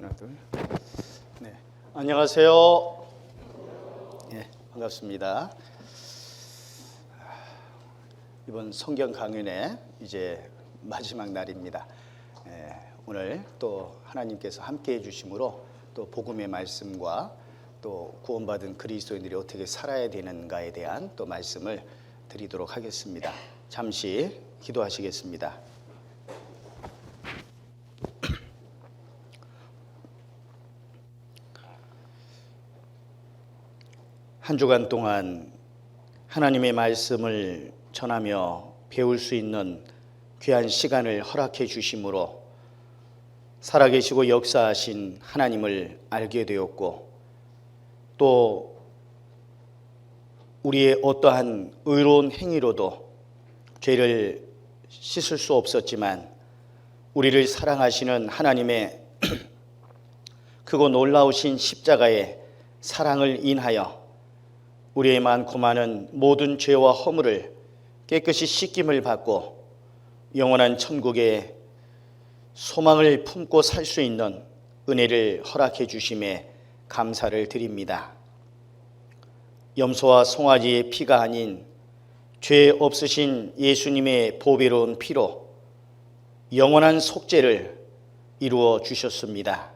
하나, 둘. 네, 안녕하세요. 네, 반갑습니다. 이번 성경 강연의 이제 마지막 날입니다. 오늘 또 하나님께서 함께해 주심으로 또 복음의 말씀과 또 구원받은 그리스도인들이 어떻게 살아야 되는가에 대한 또 말씀을 드리도록 하겠습니다. 잠시 기도하시겠습니다. 한 주간 동안 하나님의 말씀을 전하며 배울 수 있는 귀한 시간을 허락해 주심으로 살아계시고 역사하신 하나님을 알게 되었고, 또 우리의 어떠한 의로운 행위로도 죄를 씻을 수 없었지만 우리를 사랑하시는 하나님의 크고 놀라우신 십자가의 사랑을 인하여 우리의 많고 많은 모든 죄와 허물을 깨끗이 씻김을 받고 영원한 천국의 소망을 품고 살 수 있는 은혜를 허락해 주심에 감사를 드립니다. 염소와 송아지의 피가 아닌 죄 없으신 예수님의 보배로운 피로 영원한 속죄를 이루어 주셨습니다.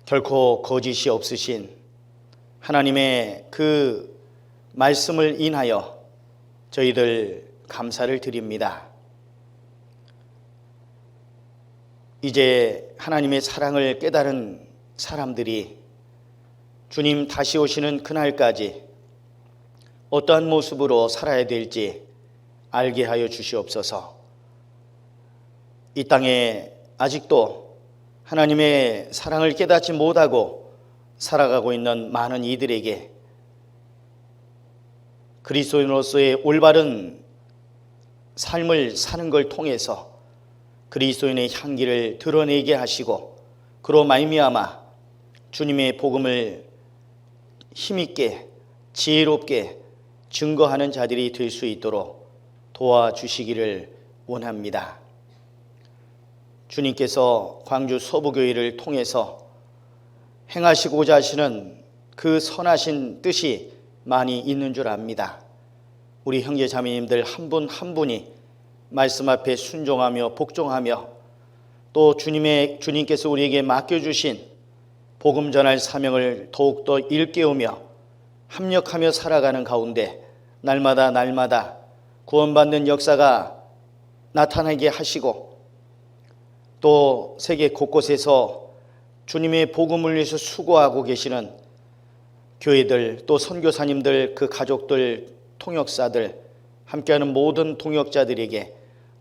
결코 거짓이 없으신 하나님의 그 말씀을 인하여 저희들 감사를 드립니다. 이제 하나님의 사랑을 깨달은 사람들이 주님 다시 오시는 그날까지 어떠한 모습으로 살아야 될지 알게 하여 주시옵소서. 이 땅에 아직도 하나님의 사랑을 깨닫지 못하고 살아가고 있는 많은 이들에게 그리스도인으로서의 올바른 삶을 사는 걸 통해서 그리스도인의 향기를 드러내게 하시고 그로 말미암아 주님의 복음을 힘있게 지혜롭게 증거하는 자들이 될 수 있도록 도와주시기를 원합니다. 주님께서 광주 서부교회를 통해서 행하시고자 하시는 그 선하신 뜻이 많이 있는 줄 압니다. 우리 형제 자매님들 한 분 한 분이 말씀 앞에 순종하며 복종하며 또 주님께서 우리에게 맡겨주신 복음 전할 사명을 더욱더 일깨우며 합력하며 살아가는 가운데 날마다 구원받는 역사가 나타나게 하시고 또 세계 곳곳에서 주님의 복음을 위해서 수고하고 계시는 교회들 또 선교사님들 그 가족들 통역사들 함께하는 모든 동역자들에게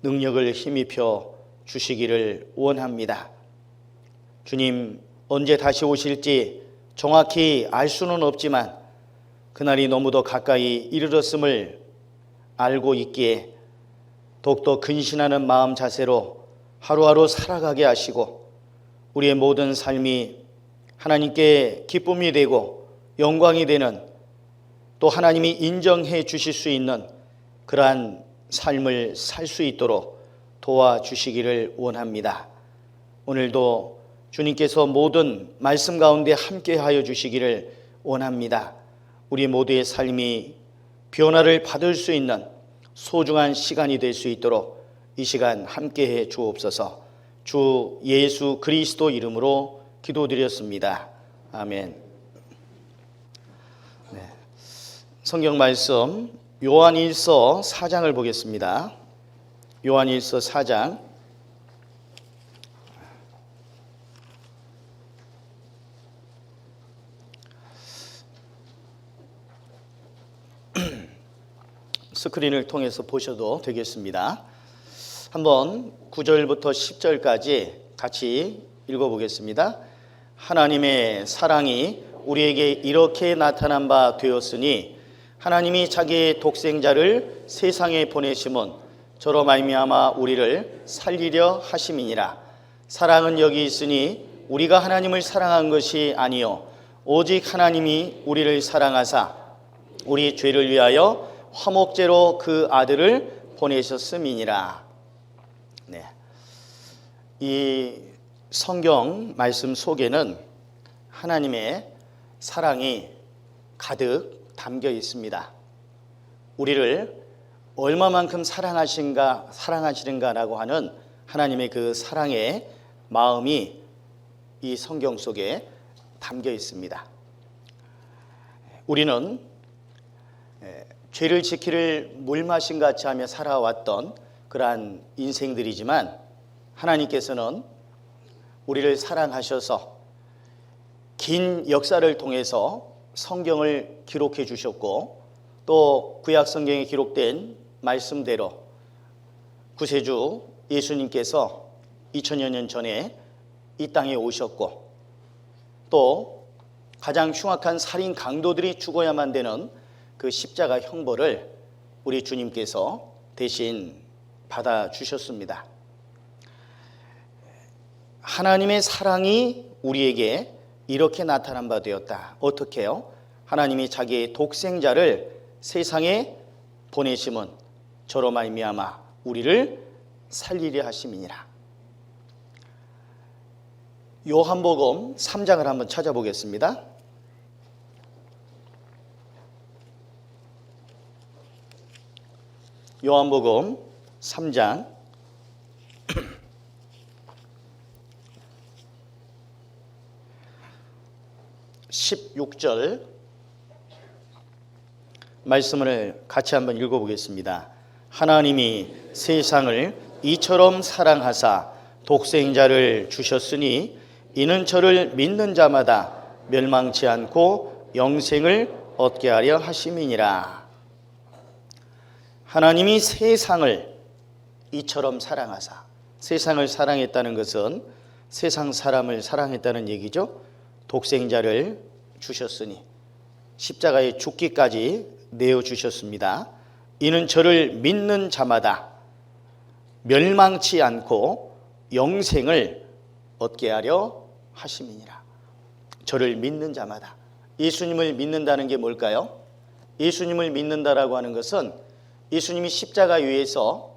능력을 힘입혀 주시기를 원합니다. 주님 언제 다시 오실지 정확히 알 수는 없지만 그날이 너무도 가까이 이르렀음을 알고 있기에 더욱더 근신하는 마음 자세로 하루하루 살아가게 하시고 우리의 모든 삶이 하나님께 기쁨이 되고 영광이 되는 또 하나님이 인정해 주실 수 있는 그러한 삶을 살 수 있도록 도와주시기를 원합니다. 오늘도 주님께서 모든 말씀 가운데 함께하여 주시기를 원합니다. 우리 모두의 삶이 변화를 받을 수 있는 소중한 시간이 될 수 있도록 이 시간 함께해 주옵소서. 주 예수 그리스도 이름으로 기도드렸습니다. 아멘. 네. 성경 말씀 요한일서 4장을 보겠습니다. 요한일서 4장 '스크린을 통해서 보셔도 되겠습니다. 한번 9절부터 10절까지 같이 읽어보겠습니다. 하나님의 사랑이 우리에게 이렇게 나타난 바 되었으니 하나님이 자기의 독생자를 세상에 보내심은 저로 말미암아 우리를 살리려 하심이니라. 사랑은 여기 있으니 우리가 하나님을 사랑한 것이 아니요 오직 하나님이 우리를 사랑하사 우리 죄를 위하여 화목제로 그 아들을 보내셨음이니라. 네. 이 성경 말씀 속에는 하나님의 사랑이 가득 담겨 있습니다. 우리를 얼마만큼 사랑하시는가라고 하는 하나님의 그 사랑의 마음이 이 성경 속에 담겨 있습니다. 우리는 죄를 지키를 물마신 같이 하며 살아왔던 그러한 인생들이지만 하나님께서는 우리를 사랑하셔서 긴 역사를 통해서 성경을 기록해 주셨고 또 구약 성경에 기록된 말씀대로 구세주 예수님께서 2000여 년 전에 이 땅에 오셨고 또 가장 흉악한 살인 강도들이 죽어야만 되는 그 십자가 형벌을 우리 주님께서 대신 받아주셨습니다. 하나님의 사랑이 우리에게 이렇게 나타난 바 되었다. 어떻게요? 하나님이 자기의 독생자를 세상에 보내심은 저로 말미암아 우리를 살리려 하심이니라. 요한복음 3장을 한번 찾아보겠습니다. 요한복음 3장 16절 말씀을 같이 한번 읽어보겠습니다. 하나님이 세상을 이처럼 사랑하사 독생자를 주셨으니 이는 저를 믿는 자마다 멸망치 않고 영생을 얻게 하려 하심이니라. 하나님이 세상을 이처럼 사랑하사, 세상을 사랑했다는 것은 세상 사람을 사랑했다는 얘기죠. 독생자를 주셨으니 십자가에 죽기까지 내어주셨습니다. 이는 저를 믿는 자마다 멸망치 않고 영생을 얻게 하려 하심이니라. 저를 믿는 자마다, 예수님을 믿는다는 게 뭘까요? 예수님을 믿는다라고 하는 것은 예수님이 십자가 위에서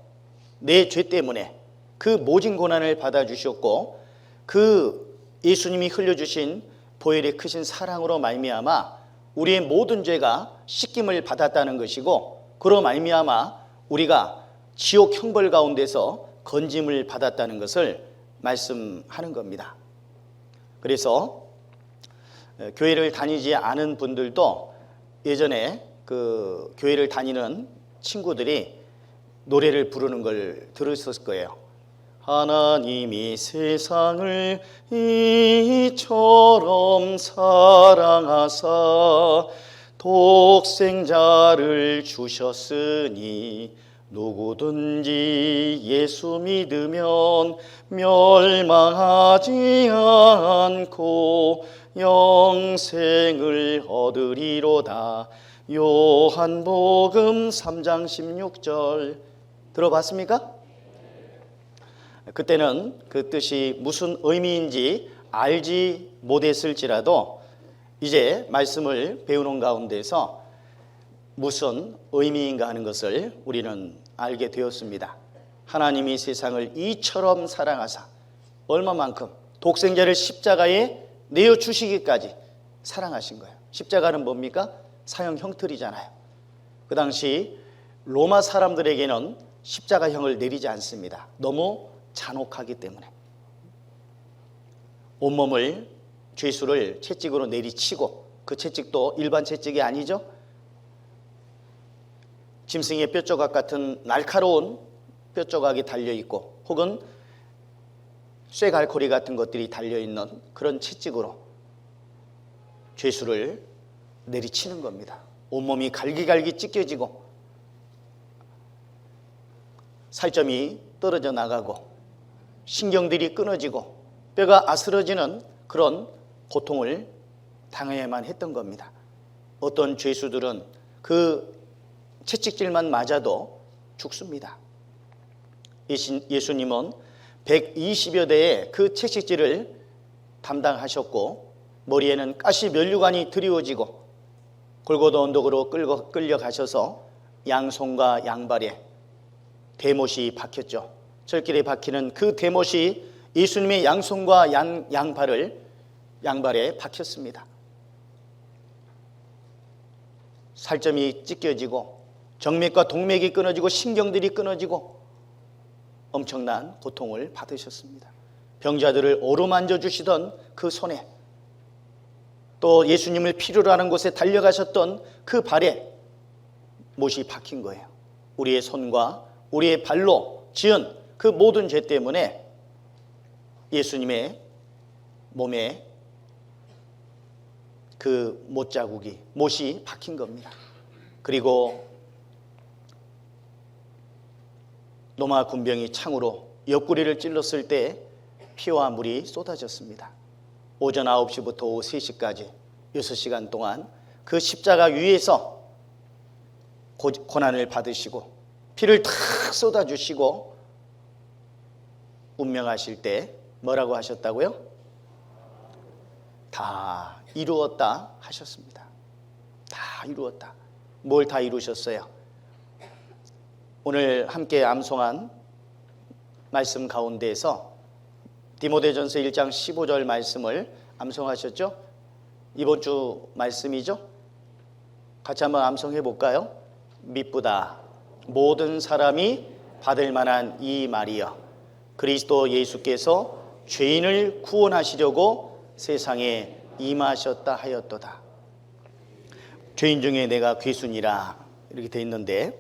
내 죄 때문에 그 모진 고난을 받아주셨고 그 예수님이 흘려주신 보혈의 크신 사랑으로 말미암아 우리의 모든 죄가 씻김을 받았다는 것이고, 그로 말미암아 우리가 지옥 형벌 가운데서 건짐을 받았다는 것을 말씀하는 겁니다. 그래서 교회를 다니지 않은 분들도 예전에 그 교회를 다니는 친구들이 노래를 부르는 걸 들으셨을 거예요. 하나님이 세상을 이처럼 사랑하사 독생자를 주셨으니 누구든지 예수 믿으면 멸망하지 않고 영생을 얻으리로다. 요한복음 3장 16절 들어봤습니까? 그때는 그 뜻이 무슨 의미인지 알지 못했을지라도 이제 말씀을 배우는 가운데서 무슨 의미인가 하는 것을 우리는 알게 되었습니다. 하나님이 세상을 이처럼 사랑하사, 얼마만큼 독생자를 십자가에 내어주시기까지 사랑하신 거예요. 십자가는 뭡니까? 사형 형틀이잖아요. 그 당시 로마 사람들에게는 십자가형을 내리지 않습니다. 너무 잔혹하기 때문에. 온몸을 죄수를 채찍으로 내리치고, 그 채찍도 일반 채찍이 아니죠. 짐승의 뼈조각 같은 날카로운 뼈조각이 달려있고 혹은 쇠갈고리 같은 것들이 달려있는 그런 채찍으로 죄수를 내리치는 겁니다. 온몸이 갈기갈기 찢겨지고 살점이 떨어져 나가고 신경들이 끊어지고 뼈가 아스러지는 그런 고통을 당해야만 했던 겁니다. 어떤 죄수들은 그 채찍질만 맞아도 죽습니다. 예수님은 120여 대의 그 채찍질을 담당하셨고 머리에는 가시 면류관이 드리워지고 골고다 언덕으로 끌려가셔서 양손과 양발에 대못이 박혔죠. 철길에 박히는 그 대못이 예수님의 양손과 양발에 박혔습니다. 살점이 찢겨지고 정맥과 동맥이 끊어지고 신경들이 끊어지고 엄청난 고통을 받으셨습니다. 병자들을 어루만져 주시던 그 손에, 또 예수님을 필요로 하는 곳에 달려가셨던 그 발에 못이 박힌 거예요. 우리의 손과 우리의 발로 지은 그 모든 죄 때문에 예수님의 몸에 그 못자국이, 못이 박힌 겁니다. 그리고 로마 군병이 창으로 옆구리를 찔렀을 때 피와 물이 쏟아졌습니다. 오전 9시부터 오후 3시까지 6시간 동안 그 십자가 위에서 고난을 받으시고 피를 탁 쏟아주시고 운명하실 때 뭐라고 하셨다고요? 다 이루었다 하셨습니다. 다 이루었다. 뭘 다 이루셨어요? 오늘 함께 암송한 말씀 가운데에서 디모데전서 1장 15절 말씀을 암송하셨죠? 이번 주 말씀이죠? 같이 한번 암송해 볼까요? 미쁘다 모든 사람이 받을 만한 이 말이여, 그리스도 예수께서 죄인을 구원하시려고 세상에 임하셨다 하였도다. 죄인 중에 내가 괴순이라 이렇게 돼 있는데,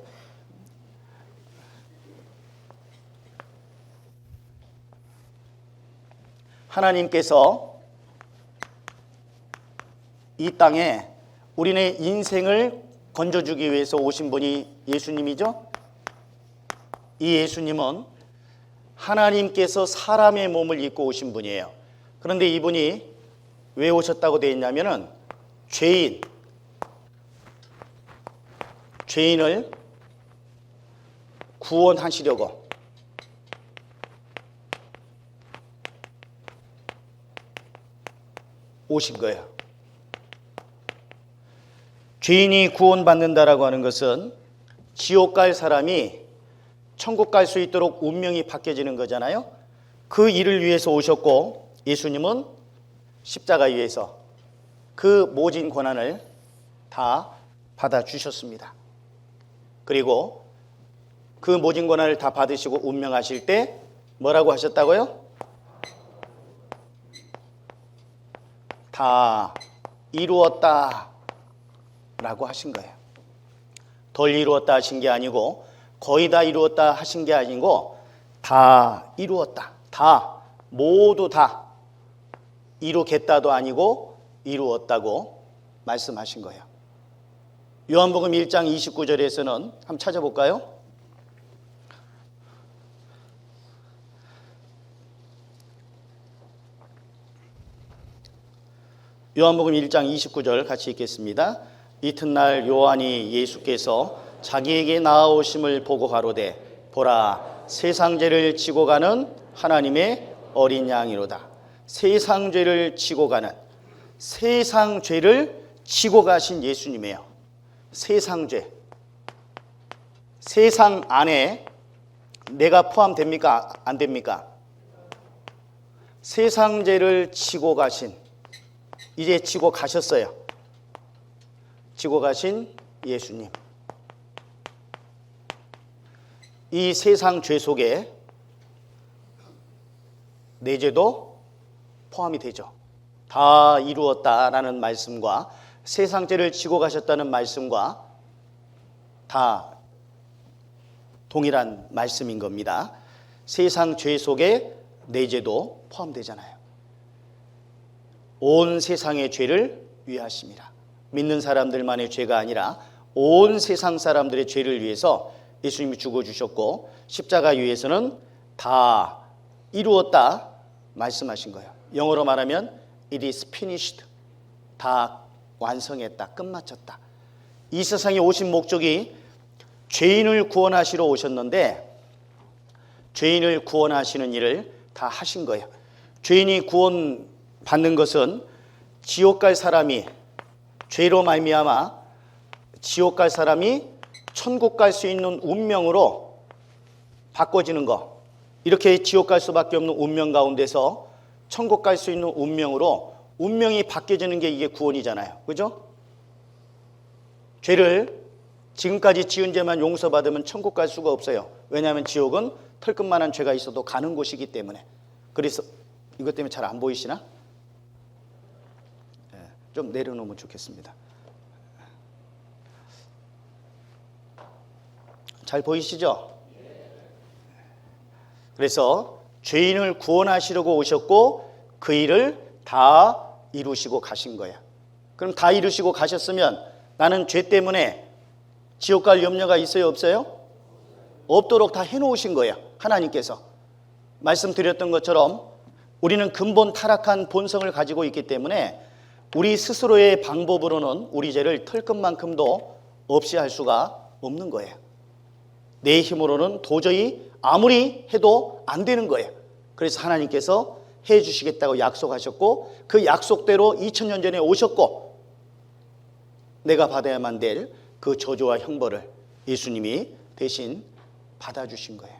하나님께서 이 땅에 우리네 인생을 건져주기 위해서 오신 분이 예수님이죠. 이 예수님은 하나님께서 사람의 몸을 입고 오신 분이에요. 그런데 이분이 왜 오셨다고 되어 있냐면은 죄인을 구원하시려고, 오신 거예요. 죄인이 구원받는다라고 하는 것은 지옥 갈 사람이 천국 갈 수 있도록 운명이 바뀌어지는 거잖아요. 그 일을 위해서 오셨고, 예수님은 십자가 위에서 그 모진 고난을 다 받아주셨습니다. 그리고 그 모진 고난을 다 받으시고 운명하실 때 뭐라고 하셨다고요? 다 이루었다 라고 하신 거예요. 덜 이루었다 하신 게 아니고, 거의 다 이루었다 하신 게 아니고, 다 이루었다, 다, 모두 다 이루겠다도 아니고 이루었다고 말씀하신 거예요. 요한복음 1장 29절에서는 한번 찾아볼까요? 요한복음 1장 29절 같이 읽겠습니다. 이튿날 요한이 예수께서 자기에게 나아오심을 보고 가로되, 보라, 세상 죄를 지고 가는 하나님의 어린 양이로다. 세상 죄를 지고 가는, 세상 죄를 지고 가신 예수님이에요. 세상 죄, 세상 안에 내가 포함됩니까? 안 됩니까? 세상 죄를 지고 가신, 이제 지고 가셨어요. 지고 가신 예수님. 이 세상 죄 속에 내 죄도 포함이 되죠. 다 이루었다라는 말씀과 세상 죄를 지고 가셨다는 말씀과 다 동일한 말씀인 겁니다. 세상 죄 속에 내 죄도 포함되잖아요. 온 세상의 죄를 위하십니다. 믿는 사람들만의 죄가 아니라 온 세상 사람들의 죄를 위해서 예수님이 죽어주셨고, 십자가 위에서는 다 이루었다 말씀하신 거예요. 영어로 말하면 It is finished. 다 완성했다, 끝마쳤다. 이 세상에 오신 목적이 죄인을 구원하시러 오셨는데, 죄인을 구원하시는 일을 다 하신 거예요. 죄인이 구원받는 것은 지옥 갈 사람이, 죄로 말미암아 지옥 갈 사람이 천국 갈 수 있는 운명으로 바꿔지는 거, 이렇게 지옥 갈 수밖에 없는 운명 가운데서 천국 갈 수 있는 운명으로 운명이 바뀌어지는 게 이게 구원이잖아요. 그죠? 죄를 지금까지 지은 죄만 용서받으면 천국 갈 수가 없어요. 왜냐하면 지옥은 털끝만한 죄가 있어도 가는 곳이기 때문에. 그래서 이것 때문에 잘 안 보이시나? 좀 내려놓으면 좋겠습니다. 잘 보이시죠? 그래서 죄인을 구원하시려고 오셨고, 그 일을 다 이루시고 가신 거야. 그럼 다 이루시고 가셨으면 나는 죄 때문에 지옥 갈 염려가 있어요, 없어요? 없도록 다 해놓으신 거야, 하나님께서. 말씀드렸던 것처럼 우리는 근본 타락한 본성을 가지고 있기 때문에 우리 스스로의 방법으로는 우리 죄를 털끝만큼도 없이 할 수가 없는 거예요. 내 힘으로는 도저히 아무리 해도 안 되는 거예요. 그래서 하나님께서 해 주시겠다고 약속하셨고, 그 약속대로 2000년 전에 오셨고, 내가 받아야만 될 그 저주와 형벌을 예수님이 대신 받아주신 거예요.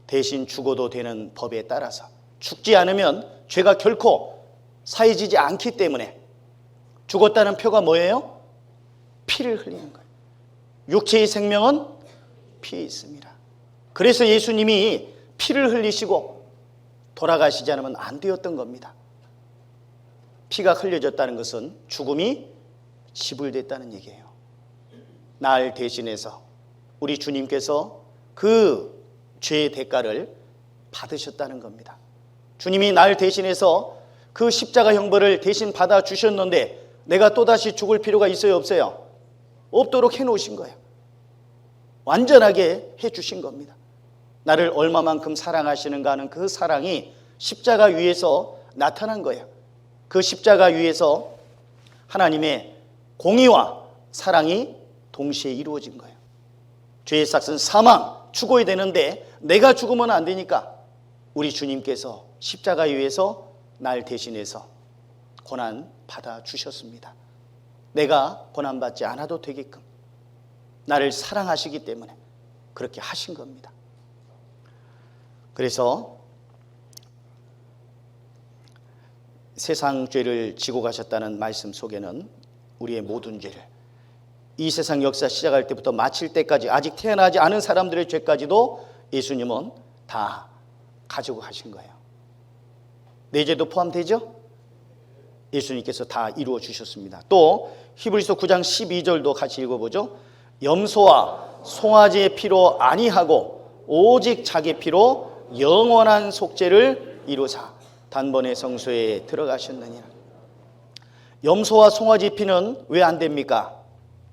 대신 죽어도 되는 법에 따라서. 죽지 않으면 죄가 결코 사해지지 않기 때문에. 죽었다는 표가 뭐예요? 피를 흘리는 거예요. 육체의 생명은 피에 있습니다. 그래서 예수님이 피를 흘리시고 돌아가시지 않으면 안 되었던 겁니다. 피가 흘려졌다는 것은 죽음이 지불됐다는 얘기예요. 날 대신해서 우리 주님께서 그 죄의 대가를 받으셨다는 겁니다. 주님이 날 대신해서 그 십자가 형벌을 대신 받아 주셨는데 내가 또다시 죽을 필요가 있어요, 없어요? 없도록 해놓으신 거예요. 완전하게 해주신 겁니다. 나를 얼마만큼 사랑하시는가 하는 그 사랑이 십자가 위에서 나타난 거예요. 그 십자가 위에서 하나님의 공의와 사랑이 동시에 이루어진 거예요. 죄의 삭은 사망, 죽어야 되는데 내가 죽으면 안 되니까 우리 주님께서 십자가 위에서 날 대신해서 고난 받아 주셨습니다. 내가 고난 받지 않아도 되게끔 나를 사랑하시기 때문에 그렇게 하신 겁니다. 그래서 세상 죄를 지고 가셨다는 말씀 속에는 우리의 모든 죄를 이 세상 역사 시작할 때부터 마칠 때까지 아직 태어나지 않은 사람들의 죄까지도 예수님은 다 가지고 가신 거예요. 내 죄도 포함되죠? 예수님께서 다 이루어 주셨습니다. 또 히브리서 9장 12절도 같이 읽어보죠. 염소와 송아지의 피로 아니하고 오직 자기 피로 영원한 속죄를 이루사 단번에 성소에 들어가셨느니라. 염소와 송아지 피는 왜 안 됩니까?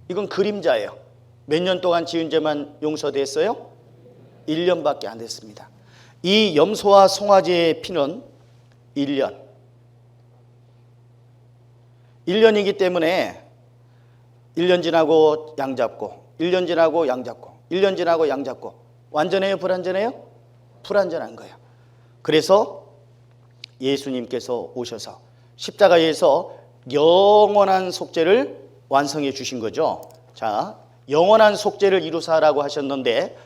이건 그림자예요. 몇 년 동안 지은 죄만 용서됐어요? 1년밖에 안 됐습니다. 이 염소와 송아지의 피는 1년이기 때문에 1년 지나고 양 잡고 1년 지나고 양 잡고 1년 지나고 양 잡고 완전해요? 불완전해요? 불완전한 거예요. 그래서 예수님께서 오셔서 십자가에서 영원한 속죄를 완성해 주신 거죠. 자, 영원한 속죄를 이루사라고 하셨는데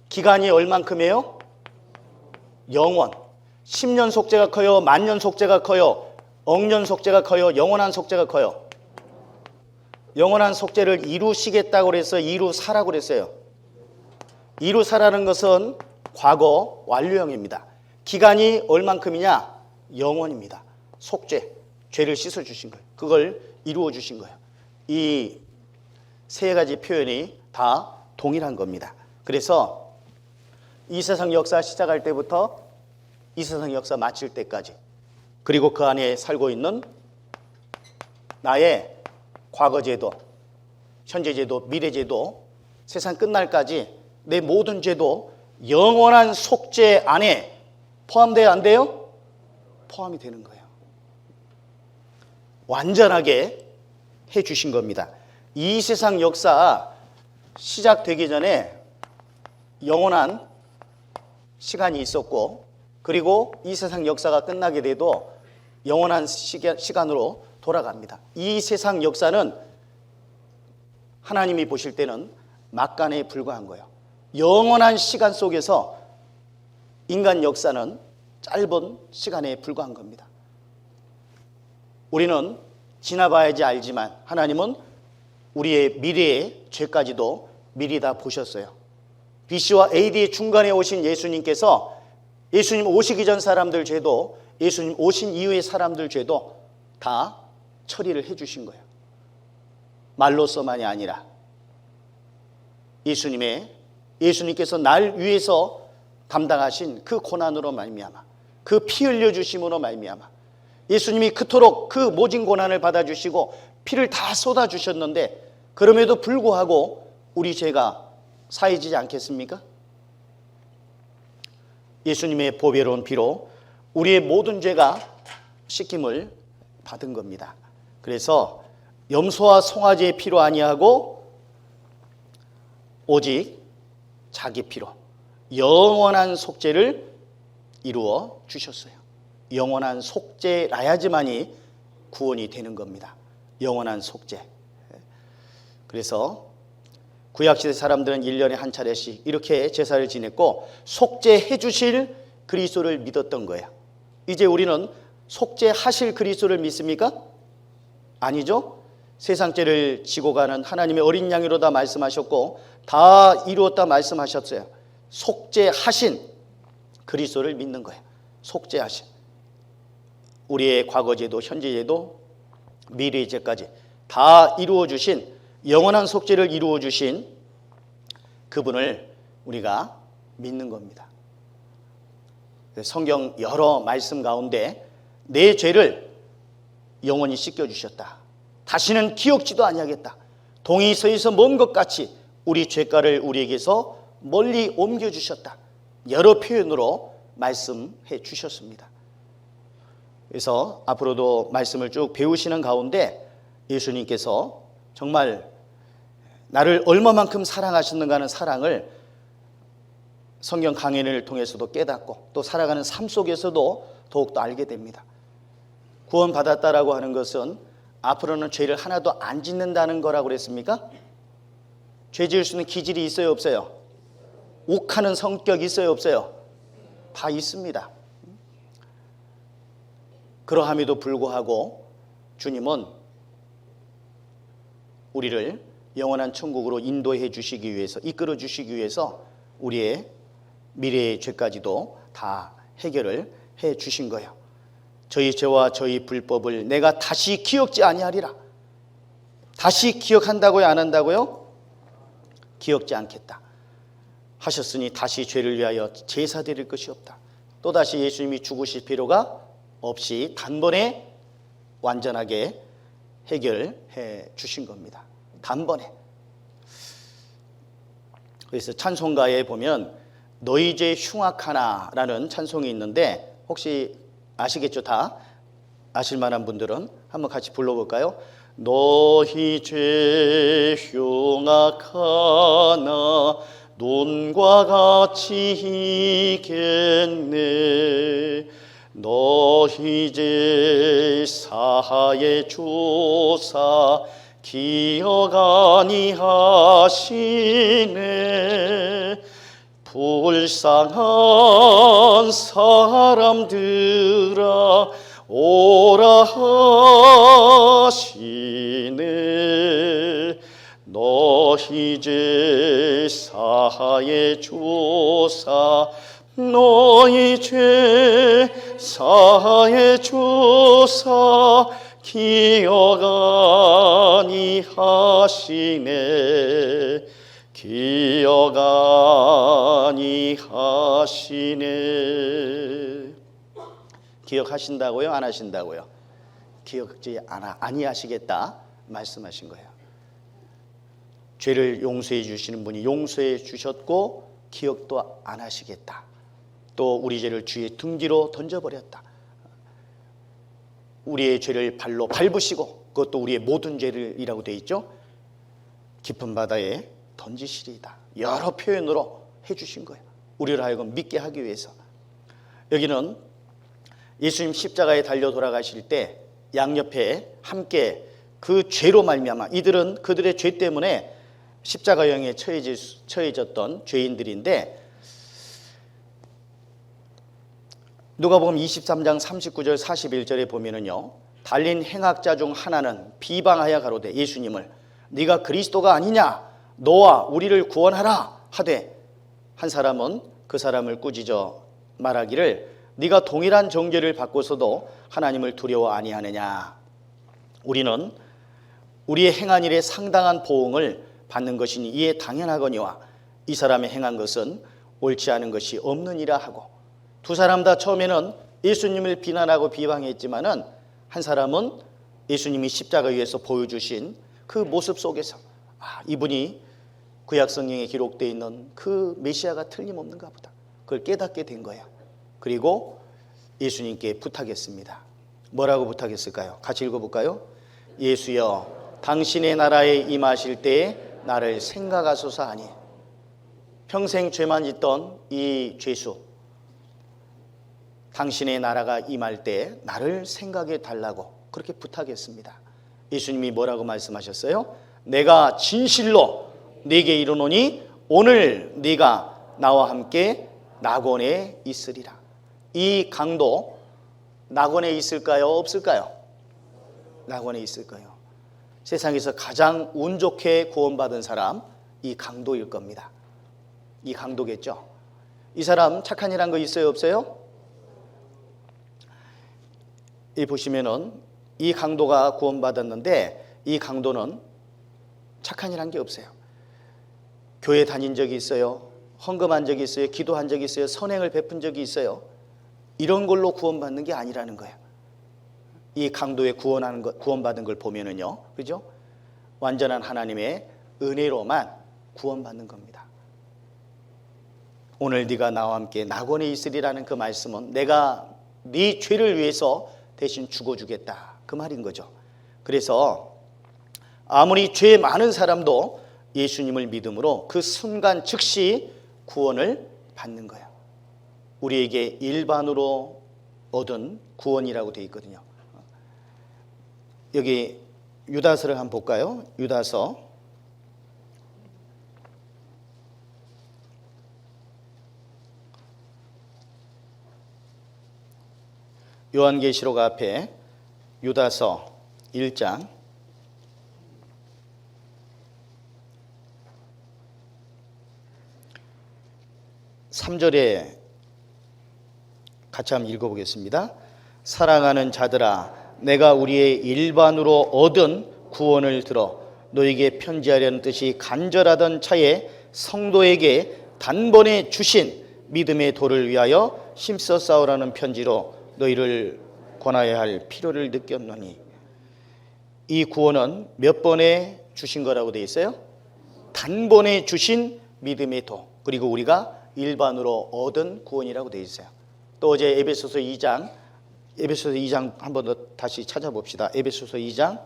기간이 얼만큼이에요? 영원. 10년 속죄가 커요? 만년 속죄가 커요? 억년 속죄가 커요? 영원한 속죄가 커요? 영원한 속죄를 이루시겠다고 그랬어요? 이루사라고 그랬어요? 이루사라는 것은 과거 완료형입니다. 기간이 얼만큼이냐? 영원입니다. 속죄, 죄를 씻어주신 거예요. 그걸 이루어 주신 거예요. 이 세 가지 표현이 다 동일한 겁니다. 그래서 이 세상 역사 시작할 때부터 이 세상 역사 마칠 때까지 그리고 그 안에 살고 있는 나의 과거죄도, 현재죄도, 미래죄도 세상 끝날까지 내 모든 죄도 영원한 속죄 안에 포함돼야 안 돼요? 포함이 되는 거예요. 완전하게 해 주신 겁니다. 이 세상 역사 시작되기 전에 영원한 시간이 있었고 그리고 이 세상 역사가 끝나게 돼도 영원한 시간으로 돌아갑니다. 이 세상 역사는 하나님이 보실 때는 막간에 불과한 거예요. 영원한 시간 속에서 인간 역사는 짧은 시간에 불과한 겁니다. 우리는 지나봐야지 알지만 하나님은 우리의 미래의 죄까지도 미리 다 보셨어요. BC와 AD의 중간에 오신 예수님께서 예수님 오시기 전 사람들 죄도 예수님 오신 이후의 사람들 죄도 다 처리를 해 주신 거예요. 말로서만이 아니라 예수님께서 날 위해서 담당하신 그 고난으로 말미암아 그 피 흘려 주심으로 말미암아 예수님이 그토록 그 모진 고난을 받아주시고 피를 다 쏟아주셨는데 그럼에도 불구하고 우리 죄가 사해지지 않겠습니까? 예수님의 보배로운 피로 우리의 모든 죄가 씻김을 받은 겁니다. 그래서 염소와 송아지의 피로 아니하고 오직 자기 피로 영원한 속죄를 이루어 주셨어요. 영원한 속죄라야지만이 구원이 되는 겁니다. 영원한 속죄. 그래서 구약시대 사람들은 1년에 한 차례씩 이렇게 제사를 지냈고 속죄해 주실 그리스도를 믿었던 거예요. 이제 우리는 속죄하실 그리스도를 믿습니까? 아니죠. 세상 죄를 지고 가는 하나님의 어린 양이로다 말씀하셨고 다 이루었다 말씀하셨어요. 속죄하신 그리스도를 믿는 거예요. 속죄하신. 우리의 과거죄도 현재죄도 미래의 죄까지 다 이루어 주신, 영원한 속죄를 이루어 주신 그분을 우리가 믿는 겁니다. 성경 여러 말씀 가운데 내 죄를 영원히 씻겨주셨다, 다시는 기억지도 아니하겠다, 동이 서에서 먼 것 같이 우리 죄가를 우리에게서 멀리 옮겨주셨다, 여러 표현으로 말씀해 주셨습니다. 그래서 앞으로도 말씀을 쭉 배우시는 가운데 예수님께서 정말 나를 얼마만큼 사랑하셨는가 하는 사랑을 성경 강연을 통해서도 깨닫고 또 살아가는 삶 속에서도 더욱더 알게 됩니다. 구원받았다라고 하는 것은 앞으로는 죄를 하나도 안 짓는다는 거라고 그랬습니까? 죄 지을 수 있는 기질이 있어요, 없어요? 욱하는 성격이 있어요, 없어요? 다 있습니다. 그러함에도 불구하고 주님은 우리를 영원한 천국으로 인도해 주시기 위해서, 이끌어 주시기 위해서 우리의 미래의 죄까지도 다 해결을 해 주신 거예요. 저희 죄와 저희 불법을 내가 다시 기억지 아니하리라. 다시 기억한다고요, 안 한다고요? 기억지 않겠다 하셨으니 다시 죄를 위하여 제사 드릴 것이 없다. 또다시 예수님이 죽으실 필요가 없이 단번에 완전하게 해결해 주신 겁니다. 단번에. 그래서 찬송가에 보면 너희 죄 흉악하나라는 찬송이 있는데 혹시 아시겠죠? 다 아실 만한 분들은 한번 같이 불러볼까요? 너희 죄 흉악하나 논과 같이 있겠네. 너희 죄 사하의 조사 기억 아니하시네. 불쌍한 사람들아 오라 하시네. 너희 죄 사하의 조사 너희 죄 사하의 조사 기억 아니하시네. 기억 아니하시네. 기억하신다고요? 안 하신다고요? 기억지 아니하시겠다 말씀하신 거예요. 죄를 용서해 주시는 분이 용서해 주셨고 기억도 안 하시겠다. 또 우리 죄를 주의 등 뒤로 던져버렸다. 우리의 죄를 발로 밟으시고 그것도 우리의 모든 죄를이라고 되어 있죠. 깊은 바다에 던지시리이다. 여러 표현으로 해주신 거예요. 우리를 하여금 믿게 하기 위해서. 여기는 예수님 십자가에 달려 돌아가실 때 양옆에 함께 그 죄로 말미암아 이들은 그들의 죄 때문에 십자가형에 처해졌던 죄인들인데 누가복음 23장 39절 41절에 보면은요, 달린 행악자 중 하나는 비방하여 가로되 예수님을 네가 그리스도가 아니냐 너와 우리를 구원하라 하되 한 사람은 그 사람을 꾸짖어 말하기를 네가 동일한 정죄를 받고서도 하나님을 두려워 아니하느냐. 우리는 우리의 행한 일에 상당한 보응을 받는 것이니 이에 당연하거니와 이 사람이 행한 것은 옳지 않은 것이 없느니라 하고, 두 사람 다 처음에는 예수님을 비난하고 비방했지만은 한 사람은 예수님이 십자가 위에서 보여주신 그 모습 속에서 이분이 구약 성경에 기록되어 있는 그 메시아가 틀림없는가 보다, 그걸 깨닫게 된 거예요. 그리고 예수님께 부탁했습니다. 뭐라고 부탁했을까요? 같이 읽어볼까요? 예수여 당신의 나라에 임하실 때에 나를 생각하소서 하니. 평생 죄만 짓던 이 죄수, 당신의 나라가 임할 때 나를 생각해 달라고 그렇게 부탁했습니다. 예수님이 뭐라고 말씀하셨어요? 내가 진실로 네게 이르노니 오늘 네가 나와 함께 낙원에 있으리라. 이 강도 낙원에 있을까요? 없을까요? 낙원에 있을 거예요. 세상에서 가장 운 좋게 구원받은 사람 이 강도일 겁니다. 이 강도겠죠. 이 사람 착한 일 한 거 있어요? 없어요? 이 보시면은 이 강도가 구원받았는데 이 강도는 착한 일 한 게 없어요. 교회 다닌 적이 있어요. 헌금한 적이 있어요. 기도한 적이 있어요. 선행을 베푼 적이 있어요. 이런 걸로 구원받는 게 아니라는 거예요. 이 강도에 구원받은 걸 보면은요, 그죠? 완전한 하나님의 은혜로만 구원받는 겁니다. 오늘 네가 나와 함께 낙원에 있으리라는 그 말씀은 내가 네 죄를 위해서 대신 죽어주겠다 그 말인 거죠. 그래서 아무리 죄 많은 사람도 예수님을 믿음으로 그 순간 즉시 구원을 받는 거예요. 우리에게 일반으로 얻은 구원이라고 되어 있거든요. 여기 유다서를 한번 볼까요? 유다서 요한계시록 앞에 유다서 1장 3절에 같이 한번 읽어보겠습니다. 사랑하는 자들아, 내가 우리의 일반으로 얻은 구원을 들어 너에게 편지하려는 뜻이 간절하던 차에 성도에게 단번에 주신 믿음의 도를 위하여 힘써 싸우라는 편지로 너희를 권하여야 할 필요를 느꼈노니. 이 구원은 몇 번에 주신 거라고 되어 있어요? 단번에 주신 믿음의 도, 그리고 우리가 일반으로 얻은 구원이라고 되어 있어요. 또 어제 에베소서 2장 한 번 더 다시 찾아봅시다. 에베소서 2장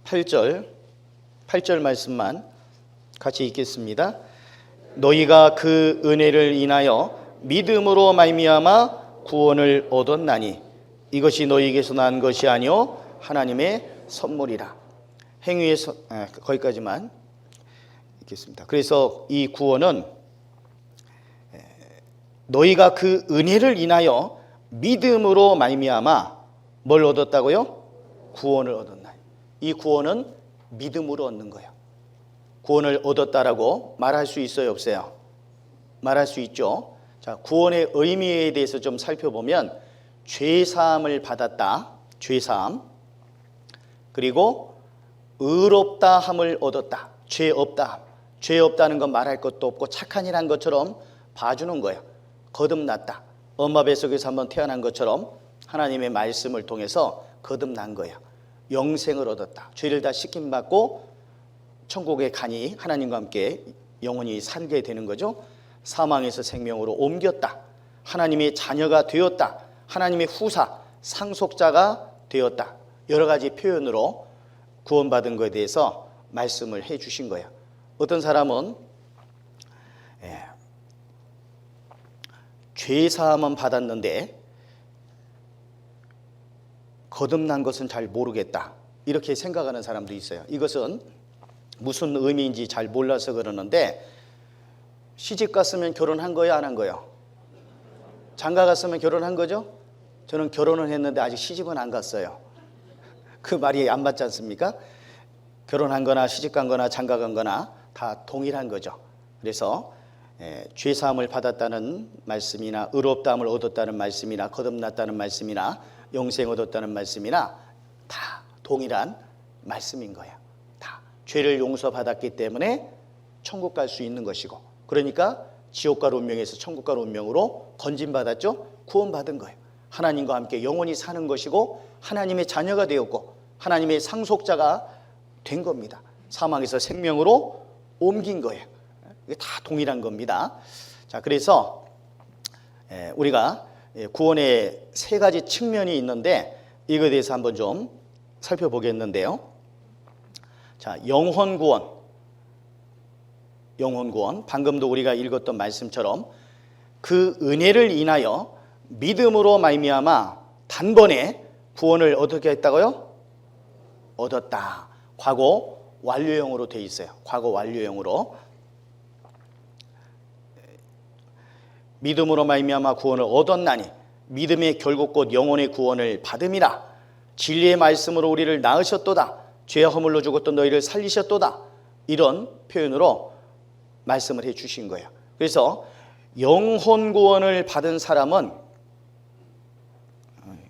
8절 말씀만 같이 읽겠습니다. 너희가 그 은혜를 인하여 믿음으로 말미암아 구원을 얻었나니 이것이 너희에게서 난 것이 아니요 하나님의 선물이라. 행위의 거기까지만 읽겠습니다. 그래서 이 구원은 너희가 그 은혜를 인하여 믿음으로 말미암아 뭘 얻었다고요? 구원을 얻었나니. 이 구원은 믿음으로 얻는 거예요. 구원을 얻었다라고 말할 수 있어요, 없어요? 말할 수 있죠. 자, 구원의 의미에 대해서 좀 살펴보면 죄사함을 받았다, 죄사함. 그리고 의롭다함을 얻었다, 죄 없다. 죄 없다는 건 말할 것도 없고 착한 일 한 것처럼 봐주는 거예요. 거듭났다. 엄마 뱃속에서 한번 태어난 것처럼 하나님의 말씀을 통해서 거듭난 거예요. 영생을 얻었다. 죄를 다 씻김받고 천국에 가니 하나님과 함께 영원히 살게 되는 거죠. 사망에서 생명으로 옮겼다. 하나님의 자녀가 되었다. 하나님의 후사, 상속자가 되었다. 여러 가지 표현으로 구원받은 것에 대해서 말씀을 해 주신 거예요. 어떤 사람은 죄사함은 받았는데 거듭난 것은 잘 모르겠다, 이렇게 생각하는 사람도 있어요. 이것은 무슨 의미인지 잘 몰라서 그러는데, 시집 갔으면 결혼한 거예요, 안 한 거예요? 장가 갔으면 결혼한 거죠? 저는 결혼은 했는데 아직 시집은 안 갔어요. 그 말이 안 맞지 않습니까? 결혼한 거나 시집 간 거나 장가 간 거나 다 동일한 거죠. 그래서 죄사함을 받았다는 말씀이나 의롭다함을 얻었다는 말씀이나 거듭났다는 말씀이나 영생 얻었다는 말씀이나 다 동일한 말씀인 거예요. 다 죄를 용서받았기 때문에 천국 갈 수 있는 것이고, 그러니까 지옥 갈 운명에서 천국 갈 운명으로 건진받았죠. 구원받은 거예요. 하나님과 함께 영원히 사는 것이고 하나님의 자녀가 되었고 하나님의 상속자가 된 겁니다. 사망에서 생명으로 옮긴 거예요. 이게 다 동일한 겁니다. 자, 그래서 우리가 구원의 세 가지 측면이 있는데 이거에 대해서 한번 좀 살펴보겠는데요. 자, 영혼 구원. 방금도 우리가 읽었던 말씀처럼 그 은혜를 인하여 믿음으로 말미암아 단번에 구원을 어떻게 했다고요? 얻었다. 과거 완료형으로 되어 있어요. 과거 완료형으로. 믿음으로 말미암아 구원을 얻었나니 믿음의 결국 곧 영혼의 구원을 받음이라. 진리의 말씀으로 우리를 낳으셨도다. 죄 허물로 죽었던 너희를 살리셨도다. 이런 표현으로 말씀을 해 주신 거예요. 그래서 영혼 구원을 받은 사람은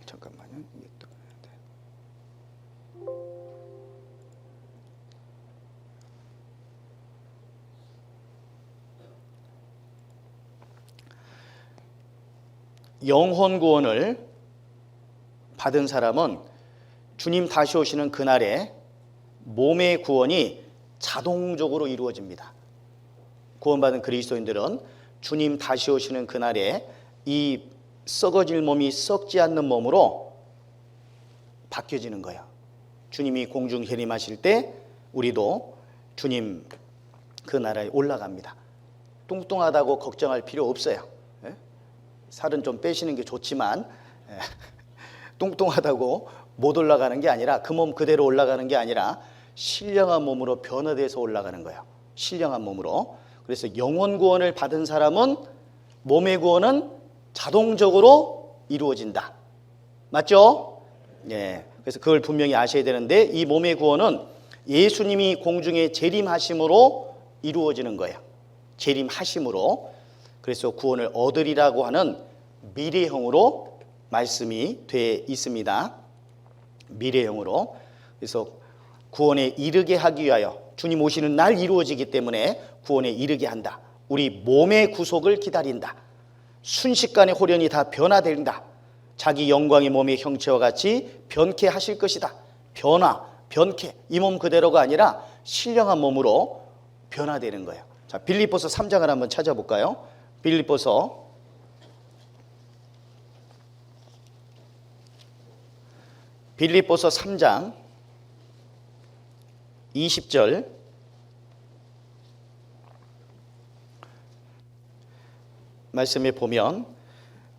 잠깐만요. 영혼 구원을 받은 사람은 주님 다시 오시는 그날에 몸의 구원이 자동적으로 이루어집니다. 구원받은 그리스도인들은 주님 다시 오시는 그날에 이 썩어질 몸이 썩지 않는 몸으로 바뀌어지는 거예요. 주님이 공중 재림하실 때 우리도 주님 그 나라에 올라갑니다. 뚱뚱하다고 걱정할 필요 없어요. 살은 좀 빼시는 게 좋지만 뚱뚱하다고 못 올라가는 게 아니라, 그 몸 그대로 올라가는 게 아니라 신령한 몸으로 변화돼서 올라가는 거예요. 신령한 몸으로. 그래서 영혼 구원을 받은 사람은 몸의 구원은 자동적으로 이루어진다. 맞죠? 예. 그래서 그걸 분명히 아셔야 되는데, 이 몸의 구원은 예수님이 공중에 재림하심으로 이루어지는 거예요. 재림하심으로. 그래서 구원을 얻으리라고 하는 미래형으로 말씀이 돼 있습니다. 미래형으로. 그래서 구원에 이르게 하기 위하여, 주님 오시는 날 이루어지기 때문에 구원에 이르게 한다. 우리 몸의 구속을 기다린다. 순식간에 홀연히 다 변화된다. 자기 영광의 몸의 형체와 같이 변케 하실 것이다. 변케. 이 몸 그대로가 아니라 신령한 몸으로 변화되는 거예요. 자, 빌립보서 3장을 한번 찾아볼까요? 빌립보서 3장 20절 말씀에 보면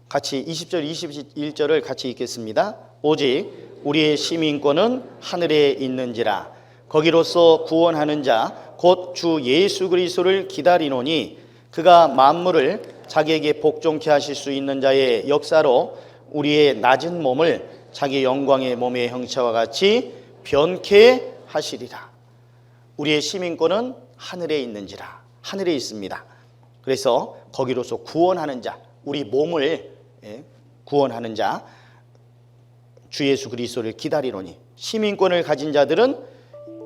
같이 20절 21절을 같이 읽겠습니다. 오직 우리의 시민권은 하늘에 있는지라. 거기로서 구원하는 자 곧 주 예수 그리스도를 기다리노니 그가 만물을 자기에게 복종케 하실 수 있는 자의 역사로 우리의 낮은 몸을 자기 영광의 몸의 형체와 같이 변케 하시리라. 우리의 시민권은 하늘에 있는지라. 하늘에 있습니다. 그래서 거기로서 구원하는 자, 우리 몸을 구원하는 자, 주 예수 그리스도를 기다리노니. 시민권을 가진 자들은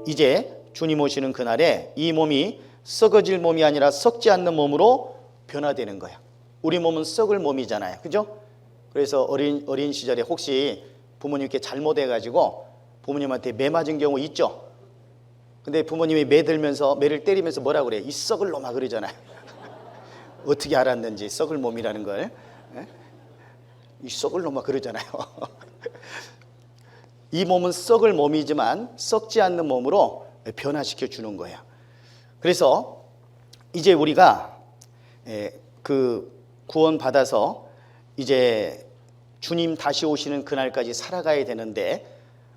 이제 주님 오시는 그날에 이 몸이 썩어질 몸이 아니라 썩지 않는 몸으로 변화되는 거야. 우리 몸은 썩을 몸이잖아요. 그죠? 그래서 어린 시절에 혹시 부모님께 잘못해가지고 부모님한테 매 맞은 경우 있죠? 근데 부모님이 매를 때리면서 뭐라 그래? 이 썩을 놈아 그러잖아요. 어떻게 알았는지, 썩을 몸이라는 걸. 이 썩을 놈아 그러잖아요. 이 몸은 썩을 몸이지만 썩지 않는 몸으로 변화시켜 주는 거예요. 그래서 이제 우리가 그 구원 받아서 이제 주님 다시 오시는 그날까지 살아가야 되는데,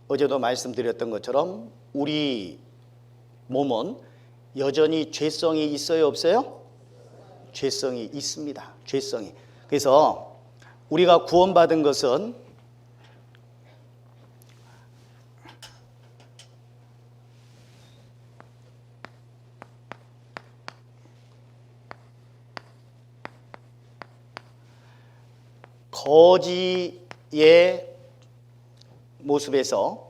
어제도 말씀드렸던 것처럼 우리 몸은 여전히 죄성이 있어요, 없어요? 죄성이 있습니다. 죄성이. 그래서 우리가 구원받은 것은 거지의 모습에서,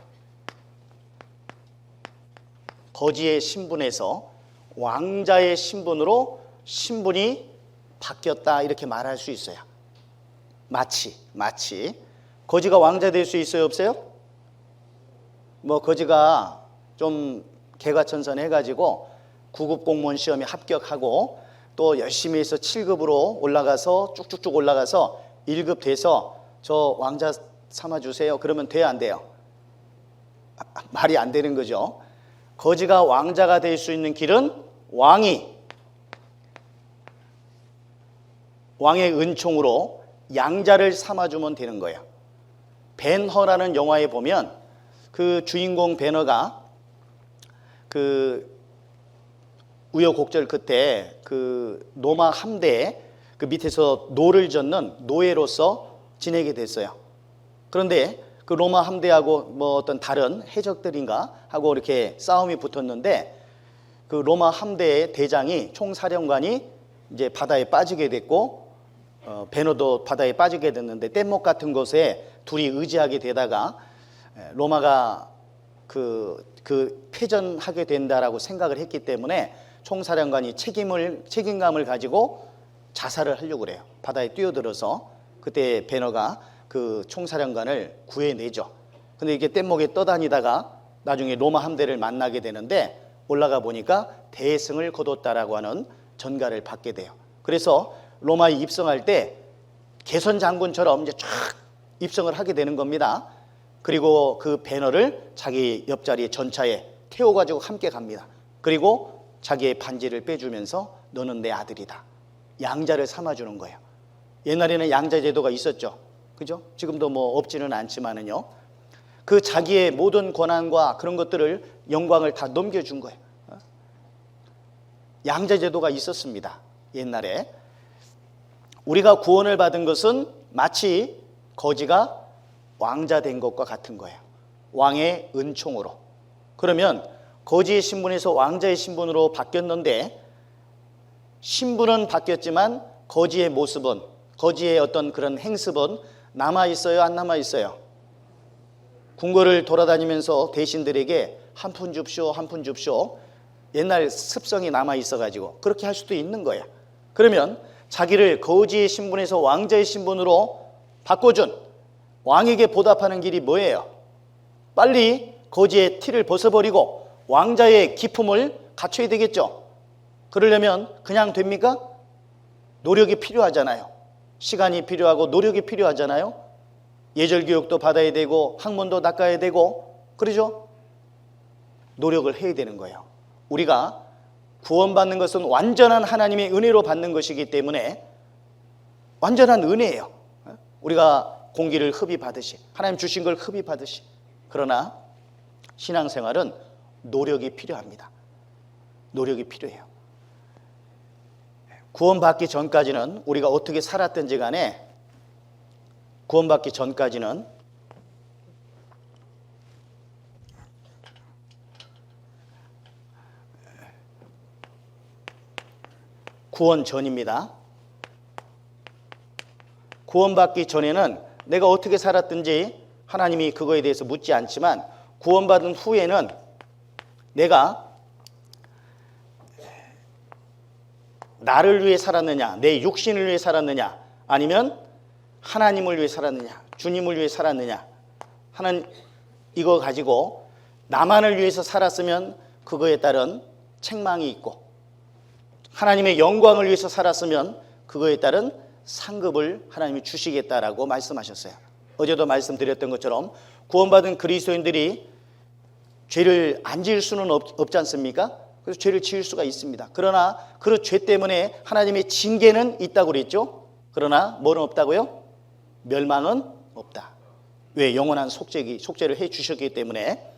거지의 신분에서 왕자의 신분으로 신분이 바뀌었다, 이렇게 말할 수 있어요. 마치 거지가 왕자 될 수 있어요, 없어요? 뭐 거지가 좀 개과천선해가지고 9급 공무원 시험에 합격하고 또 열심히 해서 7급으로 올라가서 쭉쭉쭉 올라가서 1급 돼서 저 왕자 삼아주세요. 그러면 돼요, 안 돼요? 말이 안 되는 거죠. 거지가 왕자가 될 수 있는 길은 왕의 은총으로 양자를 삼아주면 되는 거예요. 벤허라는 영화에 보면 그 주인공 벤허가 그 우여곡절 끝에 그 로마 함대에 그 밑에서 노를 젓는 노예로서 지내게 됐어요. 그런데 그 로마 함대하고 뭐 어떤 다른 해적들인가 하고 이렇게 싸움이 붙었는데, 그 로마 함대의 대장이, 총사령관이 이제 바다에 빠지게 됐고 베너도 바다에 빠지게 됐는데 뗏목 같은 곳에 둘이 의지하게 되다가 로마가 그 패전하게 된다라고 생각을 했기 때문에 총사령관이 책임감을 가지고 자살을 하려고 그래요. 바다에 뛰어들어서 그때 베너가 그 총사령관을 구해내죠. 근데 이게 뗏목에 떠다니다가 나중에 로마 함대를 만나게 되는데 올라가 보니까 대승을 거뒀다라고 하는 전가를 받게 돼요. 그래서 로마에 입성할 때 개선 장군처럼 이제 쫙 입성을 하게 되는 겁니다. 그리고 그 배너를 자기 옆자리 전차에 태워가지고 함께 갑니다. 그리고 자기의 반지를 빼주면서 너는 내 아들이다. 양자를 삼아주는 거예요. 옛날에는 양자 제도가 있었죠. 그죠? 지금도 뭐 없지는 않지만은요. 그 자기의 모든 권한과 그런 것들을 영광을 다 넘겨준 거예요. 양자 제도가 있었습니다. 옛날에. 우리가 구원을 받은 것은 마치 거지가 왕자 된 것과 같은 거예요. 왕의 은총으로. 그러면 거지의 신분에서 왕자의 신분으로 바뀌었는데 신분은 바뀌었지만 거지의 모습은, 거지의 어떤 그런 행습은 남아있어요? 안 남아있어요? 궁궐을 돌아다니면서 대신들에게 한 푼 줍쇼, 한 푼 줍쇼. 옛날 습성이 남아있어가지고 그렇게 할 수도 있는 거예요. 그러면 자기를 거지의 신분에서 왕자의 신분으로 바꿔준 왕에게 보답하는 길이 뭐예요? 빨리 거지의 티를 벗어버리고 왕자의 기품을 갖춰야 되겠죠. 그러려면 그냥 됩니까? 노력이 필요하잖아요. 시간이 필요하고 노력이 필요하잖아요. 예절 교육도 받아야 되고 학문도 닦아야 되고 그러죠? 노력을 해야 되는 거예요. 우리가 구원받는 것은 완전한 하나님의 은혜로 받는 것이기 때문에 완전한 은혜예요. 우리가 공기를 흡입하듯이 하나님 주신 걸 흡입하듯이. 그러나 신앙생활은 노력이 필요합니다. 노력이 필요해요. 구원받기 전까지는 우리가 어떻게 살았든지 간에 구원받기 전까지는 구원 전입니다. 구원받기 전에는 내가 어떻게 살았든지 하나님이 그거에 대해서 묻지 않지만 구원받은 후에는 내가 나를 위해 살았느냐, 내 육신을 위해 살았느냐, 아니면 하나님을 위해 살았느냐, 주님을 위해 살았느냐. 하나님 이거 가지고 나만을 위해서 살았으면 그거에 따른 책망이 있고 하나님의 영광을 위해서 살았으면 그거에 따른 상급을 하나님이 주시겠다라고 말씀하셨어요. 어제도 말씀드렸던 것처럼 구원받은 그리스도인들이 죄를 안 지을 수는 없지 않습니까? 그래서 죄를 지을 수가 있습니다. 그러나 그 죄 때문에 하나님의 징계는 있다고 그랬죠. 그러나 뭐는 없다고요? 멸망은 없다. 왜? 영원한 속죄를 해 주셨기 때문에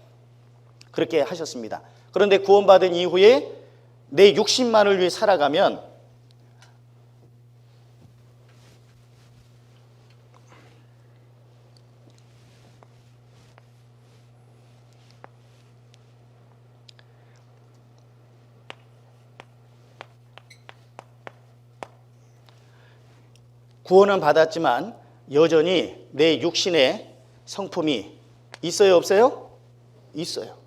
그렇게 하셨습니다. 그런데 구원받은 이후에 내 육신만을 위해 살아가면 구원은 받았지만 여전히 내 육신에 성품이 있어요, 없어요? 있어요.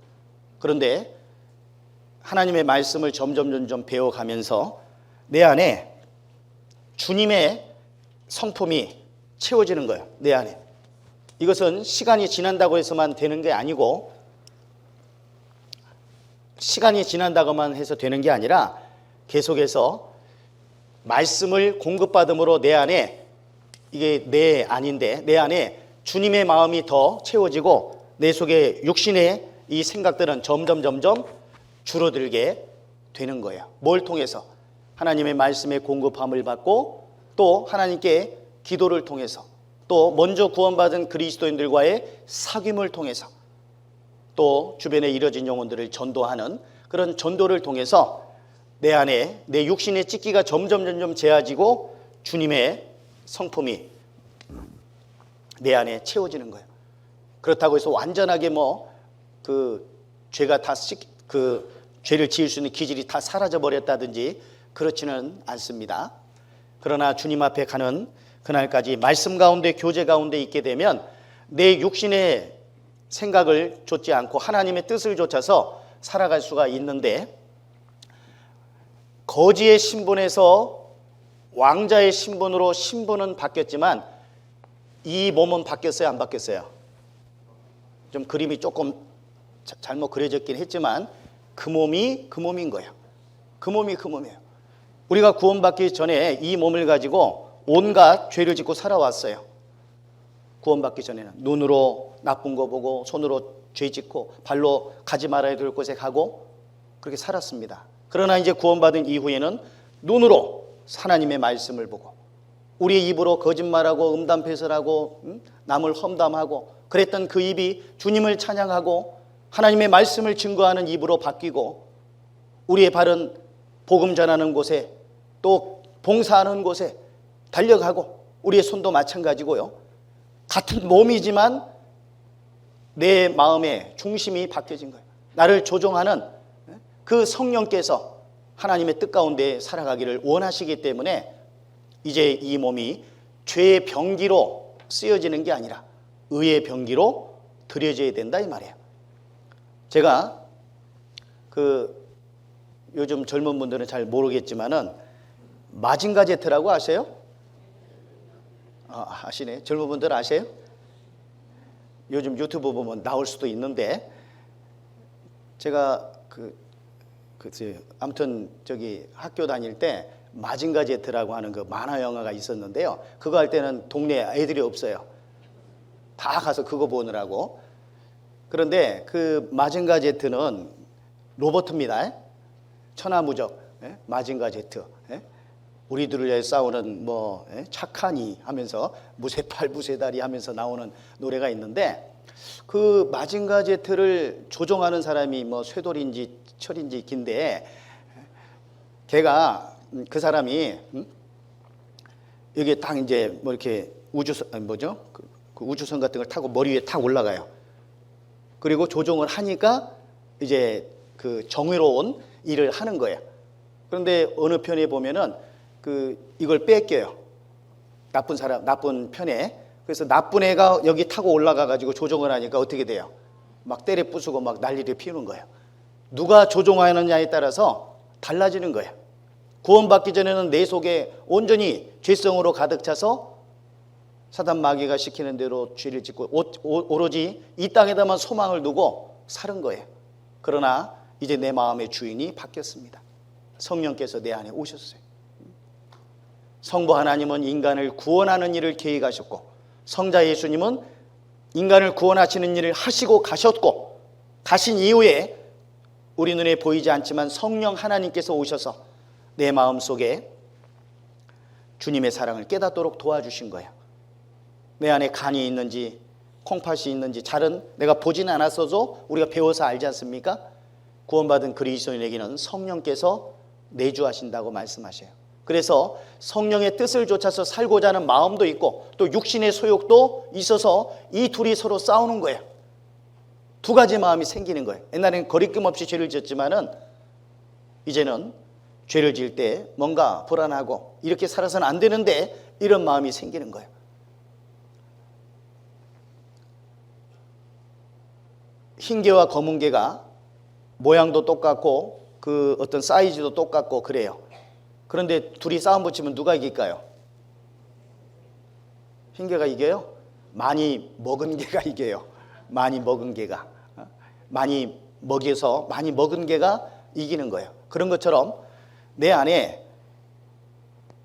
그런데 하나님의 말씀을 점점 배워가면서 내 안에 주님의 성품이 채워지는 거예요. 내 안에. 이것은 시간이 지난다고 해서만 되는 게 아니고 시간이 지난다고만 해서 되는 게 아니라 계속해서 말씀을 공급받음으로 내 안에 이게 내 안인데 내 안에 주님의 마음이 더 채워지고 내 속에 육신의 이 생각들은 점점 줄어들게 되는 거예요. 뭘 통해서? 하나님의 말씀의 공급함을 받고 또 하나님께 기도를 통해서 또 먼저 구원받은 그리스도인들과의 사귐을 통해서 또 주변에 이뤄진 영혼들을 전도하는 그런 전도를 통해서 내 안에 내 육신의 찢기가 점점 제하지고 주님의 성품이 내 안에 채워지는 거예요. 그렇다고 해서 완전하게 죄가 다 죄를 지을 수 있는 기질이 다 사라져 버렸다든지 그렇지는 않습니다. 그러나 주님 앞에 가는 그날까지 말씀 가운데 교제 가운데 있게 되면 내 육신의 생각을 좇지 않고 하나님의 뜻을 좇아서 살아갈 수가 있는데, 거지의 신분에서 왕자의 신분으로 신분은 바뀌었지만 이 몸은 바뀌었어요, 안 바뀌었어요? 좀 그림이 조금 잘못 그려졌긴 했지만 그 몸이 그 몸인 거예요. 그 몸이 그 몸이에요. 우리가 구원받기 전에 이 몸을 가지고 온갖 죄를 짓고 살아왔어요. 구원받기 전에는 눈으로 나쁜 거 보고, 손으로 죄 짓고, 발로 가지 말아야 될 곳에 가고, 그렇게 살았습니다. 그러나 이제 구원받은 이후에는 눈으로 하나님의 말씀을 보고, 우리의 입으로 거짓말하고 음담패설하고 남을 험담하고 그랬던 그 입이 주님을 찬양하고 하나님의 말씀을 증거하는 입으로 바뀌고, 우리의 발은 복음 전하는 곳에 또 봉사하는 곳에 달려가고, 우리의 손도 마찬가지고요. 같은 몸이지만 내 마음의 중심이 바뀌어진 거예요. 나를 조종하는 그 성령께서 하나님의 뜻 가운데 살아가기를 원하시기 때문에 이제 이 몸이 죄의 병기로 쓰여지는 게 아니라 의의 병기로 들여져야 된다, 이 말이에요. 제가 요즘 젊은 분들은 잘 모르겠지만은 마징가 제트라고 아세요? 아시네. 젊은 분들 아세요? 요즘 유튜브 보면 나올 수도 있는데, 제가 아무튼 저기 학교 다닐 때 마징가 제트라고 하는 그 만화 영화가 있었는데요. 그거 할 때는 동네에 애들이 없어요. 다 가서 그거 보느라고. 그런데 그 마징가 제트는 로봇입니다. 천하무적 마징가 제트. 우리들을 위해 싸우는 착하니 하면서 무쇠팔 무쇠다리 하면서 나오는 노래가 있는데, 그 마징가 제트를 조종하는 사람이 쇠돌인지 철인지 긴데, 걔가 그 사람이 여기 딱 이제 이렇게 우주선 그 우주선 같은 걸 타고 머리 위에 탁 올라가요. 그리고 조종을 하니까 이제 그 정의로운 일을 하는 거예요. 그런데 어느 편에 보면은 이걸 뺏겨요. 나쁜 편에. 그래서 나쁜 애가 여기 타고 올라가 가지고 조종을 하니까 어떻게 돼요? 막 때려 부수고 막 난리를 피우는 거예요. 누가 조종하느냐에 따라서 달라지는 거예요. 구원받기 전에는 내 속에 온전히 죄성으로 가득 차서 사단 마귀가 시키는 대로 죄를 짓고 오로지 이 땅에다만 소망을 두고 사는 거예요. 그러나 이제 내 마음의 주인이 바뀌었습니다. 성령께서 내 안에 오셨어요. 성부 하나님은 인간을 구원하는 일을 계획하셨고, 성자 예수님은 인간을 구원하시는 일을 하시고 가셨고, 가신 이후에 우리 눈에 보이지 않지만 성령 하나님께서 오셔서 내 마음속에 주님의 사랑을 깨닫도록 도와주신 거예요. 내 안에 간이 있는지 콩팥이 있는지 잘은 내가 보진 않았어도 우리가 배워서 알지 않습니까? 구원받은 그리스도인에게는 성령께서 내주하신다고 말씀하셔요. 그래서 성령의 뜻을 좇아서 살고자 하는 마음도 있고 또 육신의 소욕도 있어서 이 둘이 서로 싸우는 거예요. 두 가지 마음이 생기는 거예요. 옛날에는 거리낌 없이 죄를 지었지만은 이제는 죄를 지을 때 뭔가 불안하고 이렇게 살아서는 안 되는데 이런 마음이 생기는 거예요. 흰 개와 검은 개가 모양도 똑같고 그 어떤 사이즈도 똑같고 그래요. 그런데 둘이 싸움 붙이면 누가 이길까요? 흰 개가 이겨요? 많이 먹은 개가 이겨요. 많이 먹은 개가. 많이 먹여서 많이 먹은 개가 이기는 거예요. 그런 것처럼 내 안에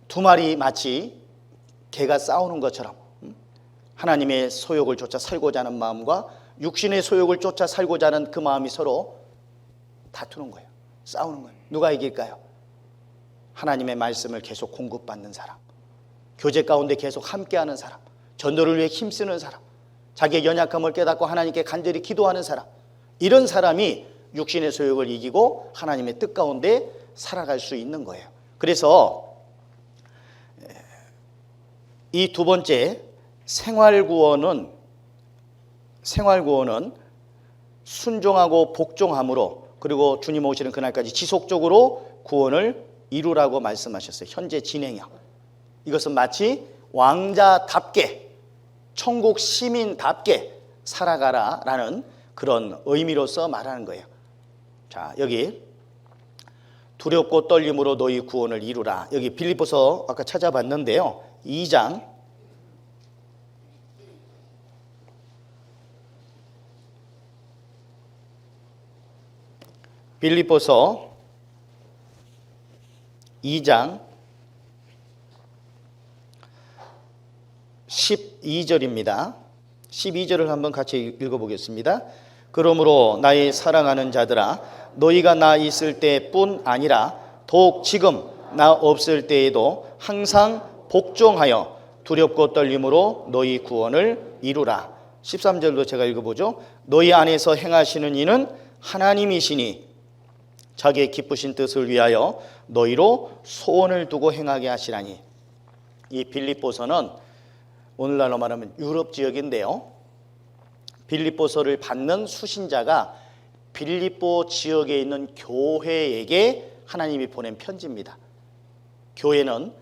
두 마리 마치 개가 싸우는 것처럼 하나님의 소욕을 쫓아 살고자 하는 마음과 육신의 소욕을 쫓아 살고자 하는 그 마음이 서로 다투는 거예요. 싸우는 거예요. 누가 이길까요? 하나님의 말씀을 계속 공급받는 사람, 교제 가운데 계속 함께하는 사람, 전도를 위해 힘쓰는 사람, 자기의 연약함을 깨닫고 하나님께 간절히 기도하는 사람, 이런 사람이 육신의 소욕을 이기고 하나님의 뜻 가운데 살아갈 수 있는 거예요. 그래서 이 두 번째 생활구원은 순종하고 복종함으로, 그리고 주님 오시는 그날까지 지속적으로 구원을 이루라고 말씀하셨어요. 현재 진행형. 이것은 마치 왕자답게, 천국 시민답게 살아가라라는 그런 의미로서 말하는 거예요. 자, 여기 두렵고 떨림으로 너희 구원을 이루라. 여기 빌립보서 아까 찾아봤는데요. 2장 빌립보서 2장 12절입니다. 12절을 한번 같이 읽어보겠습니다. 그러므로 나의 사랑하는 자들아, 너희가 나 있을 때뿐 아니라 더욱 지금 나 없을 때에도 항상 복종하여 두렵고 떨림으로 너희 구원을 이루라. 13절도 제가 읽어보죠. 너희 안에서 행하시는 이는 하나님이시니 자기의 기쁘신 뜻을 위하여 너희로 소원을 두고 행하게 하시라니. 이 빌립보서는 오늘날로 말하면 유럽 지역인데요. 빌립보서를 받는 수신자가 빌립보 지역에 있는 교회에게 하나님이 보낸 편지입니다. 교회는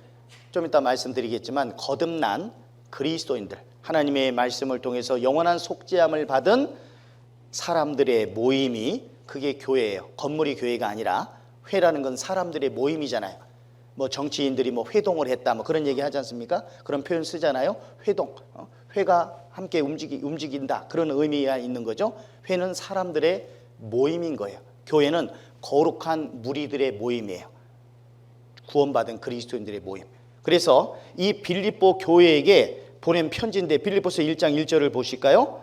좀 이따 말씀드리겠지만 거듭난 그리스도인들, 하나님의 말씀을 통해서 영원한 속죄함을 받은 사람들의 모임이 그게 교회예요. 건물이 교회가 아니라 회라는 건 사람들의 모임이잖아요. 뭐 정치인들이 뭐 회동을 했다 뭐 그런 얘기 하지 않습니까? 그런 표현 쓰잖아요. 회동, 회가 함께 움직인다 그런 의미가 있는 거죠. 회는 사람들의 모임인 거예요. 교회는 거룩한 무리들의 모임이에요. 구원받은 그리스도인들의 모임. 그래서 이 빌립보 교회에게 보낸 편지인데 빌립보서 1장 1절을 보실까요?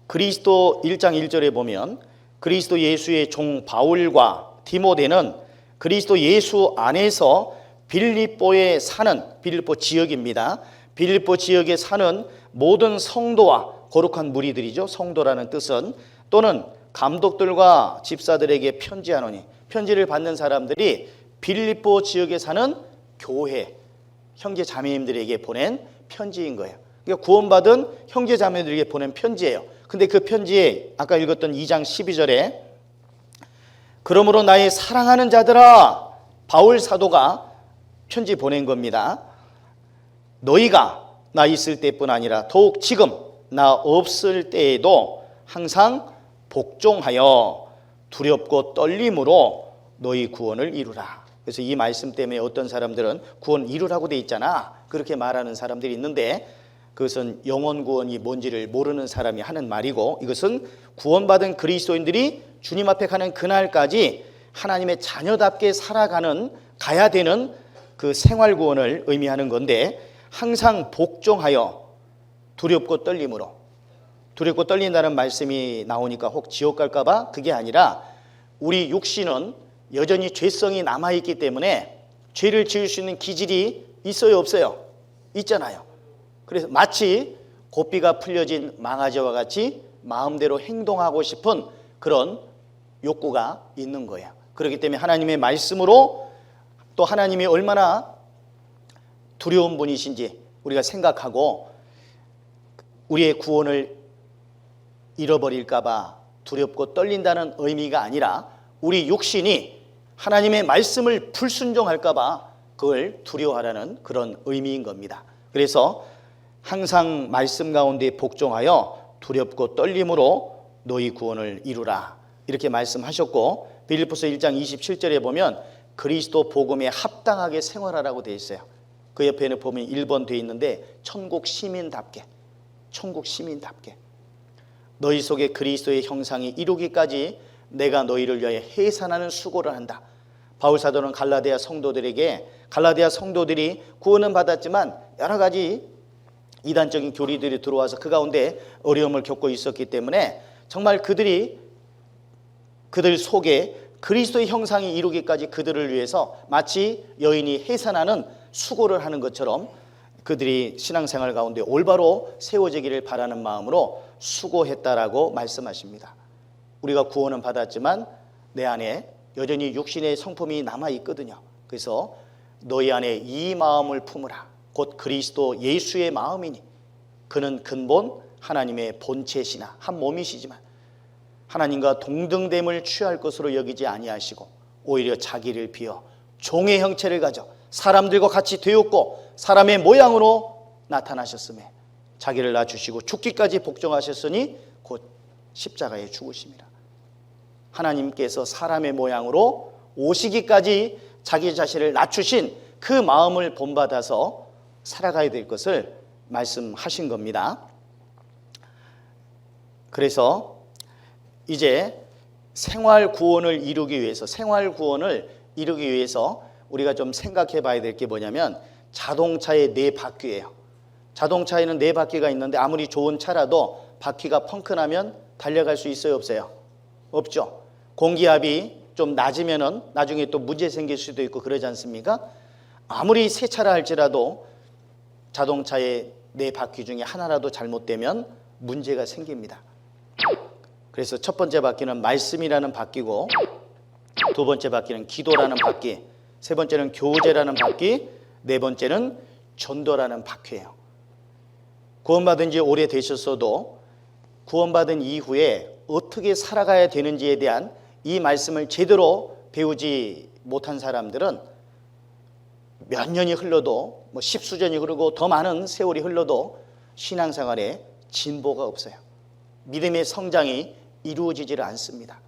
그리스도 1장 1절에 보면 그리스도 예수의 종 바울과 디모데는 그리스도 예수 안에서 빌립보에 사는, 빌립보 지역입니다. 빌립보 지역에 사는 모든 성도와 거룩한 무리들이죠. 성도라는 뜻은 또는 감독들과 집사들에게 편지하노니, 편지를 받는 사람들이 빌립보 지역에 사는 교회 형제 자매님들에게 보낸 편지인 거예요. 그러니까 구원받은 형제 자매들에게 보낸 편지예요. 근데 그 편지에 아까 읽었던 2장 12절에 그러므로 나의 사랑하는 자들아, 바울 사도가 편지 보낸 겁니다. 너희가 나 있을 때뿐 아니라 더욱 지금 나 없을 때에도 항상 복종하여 두렵고 떨림으로 너희 구원을 이루라. 그래서 이 말씀 때문에 어떤 사람들은 구원 이루라고 돼 있잖아 그렇게 말하는 사람들이 있는데 그것은 영원 구원이 뭔지를 모르는 사람이 하는 말이고, 이것은 구원받은 그리스도인들이 주님 앞에 가는 그날까지 하나님의 자녀답게 살아가는, 가야 되는 그 생활 구원을 의미하는 건데, 항상 복종하여 두렵고 떨림으로, 두렵고 떨린다는 말씀이 나오니까 혹 지옥 갈까 봐 그게 아니라 우리 육신은 여전히 죄성이 남아있기 때문에 죄를 지을 수 있는 기질이 있어요 없어요? 있잖아요. 그래서 마치 고삐가 풀려진 망아지와 같이 마음대로 행동하고 싶은 그런 욕구가 있는 거예요. 그렇기 때문에 하나님의 말씀으로 또 하나님이 얼마나 두려운 분이신지 우리가 생각하고 우리의 구원을 잃어버릴까 봐 두렵고 떨린다는 의미가 아니라 우리 육신이 하나님의 말씀을 불순종할까 봐 그걸 두려워하라는 그런 의미인 겁니다. 그래서 항상 말씀 가운데 복종하여 두렵고 떨림으로 너희 구원을 이루라 이렇게 말씀하셨고, 빌립보서 1장 27절에 보면 그리스도 복음에 합당하게 생활하라고 되어 있어요. 그 옆에는 보면 1번 되어 있는데 천국 시민답게, 천국 시민답게 너희 속에 그리스도의 형상이 이루기까지 내가 너희를 위하여 해산하는 수고를 한다. 바울 사도는 갈라디아 성도들에게, 갈라디아 성도들이 구원은 받았지만 여러 가지 이단적인 교리들이 들어와서 그 가운데 어려움을 겪고 있었기 때문에 정말 그들 속에 그리스도의 형상이 이루기까지 그들을 위해서 마치 여인이 해산하는 수고를 하는 것처럼 그들이 신앙생활 가운데 올바로 세워지기를 바라는 마음으로 수고했다라고 말씀하십니다. 우리가 구원은 받았지만 내 안에 여전히 육신의 성품이 남아있거든요. 그래서 너희 안에 이 마음을 품으라. 곧 그리스도 예수의 마음이니 그는 근본 하나님의 본체시나 한 몸이시지만 하나님과 동등됨을 취할 것으로 여기지 아니하시고 오히려 자기를 비어 종의 형체를 가져 사람들과 같이 되었고 사람의 모양으로 나타나셨으며 자기를 낮추시고 죽기까지 복종하셨으니 곧 십자가에 죽으심이라. 하나님께서 사람의 모양으로 오시기까지 자기 자신을 낮추신 그 마음을 본받아서 살아가야 될 것을 말씀하신 겁니다. 그래서 이제 생활 구원을 이루기 위해서 우리가 좀 생각해 봐야 될 게 뭐냐면 자동차의 네 바퀴예요. 자동차에는 네 바퀴가 있는데 아무리 좋은 차라도 바퀴가 펑크나면 달려갈 수 있어요, 없어요? 없죠. 공기압이 좀 낮으면은 나중에 또 문제 생길 수도 있고 그러지 않습니까? 아무리 새 차라 할지라도 자동차의 네 바퀴 중에 하나라도 잘못되면 문제가 생깁니다. 그래서 첫 번째 바퀴는 말씀이라는 바퀴고, 두 번째 바퀴는 기도라는 바퀴, 세 번째는 교제라는 바퀴, 네 번째는 전도라는 바퀴예요. 구원받은 지 오래되셨어도 구원받은 이후에 어떻게 살아가야 되는지에 대한 이 말씀을 제대로 배우지 못한 사람들은 몇 년이 흘러도 십수년이 흐르고 더 많은 세월이 흘러도 신앙생활에 진보가 없어요. 믿음의 성장이 이루어지지를 않습니다.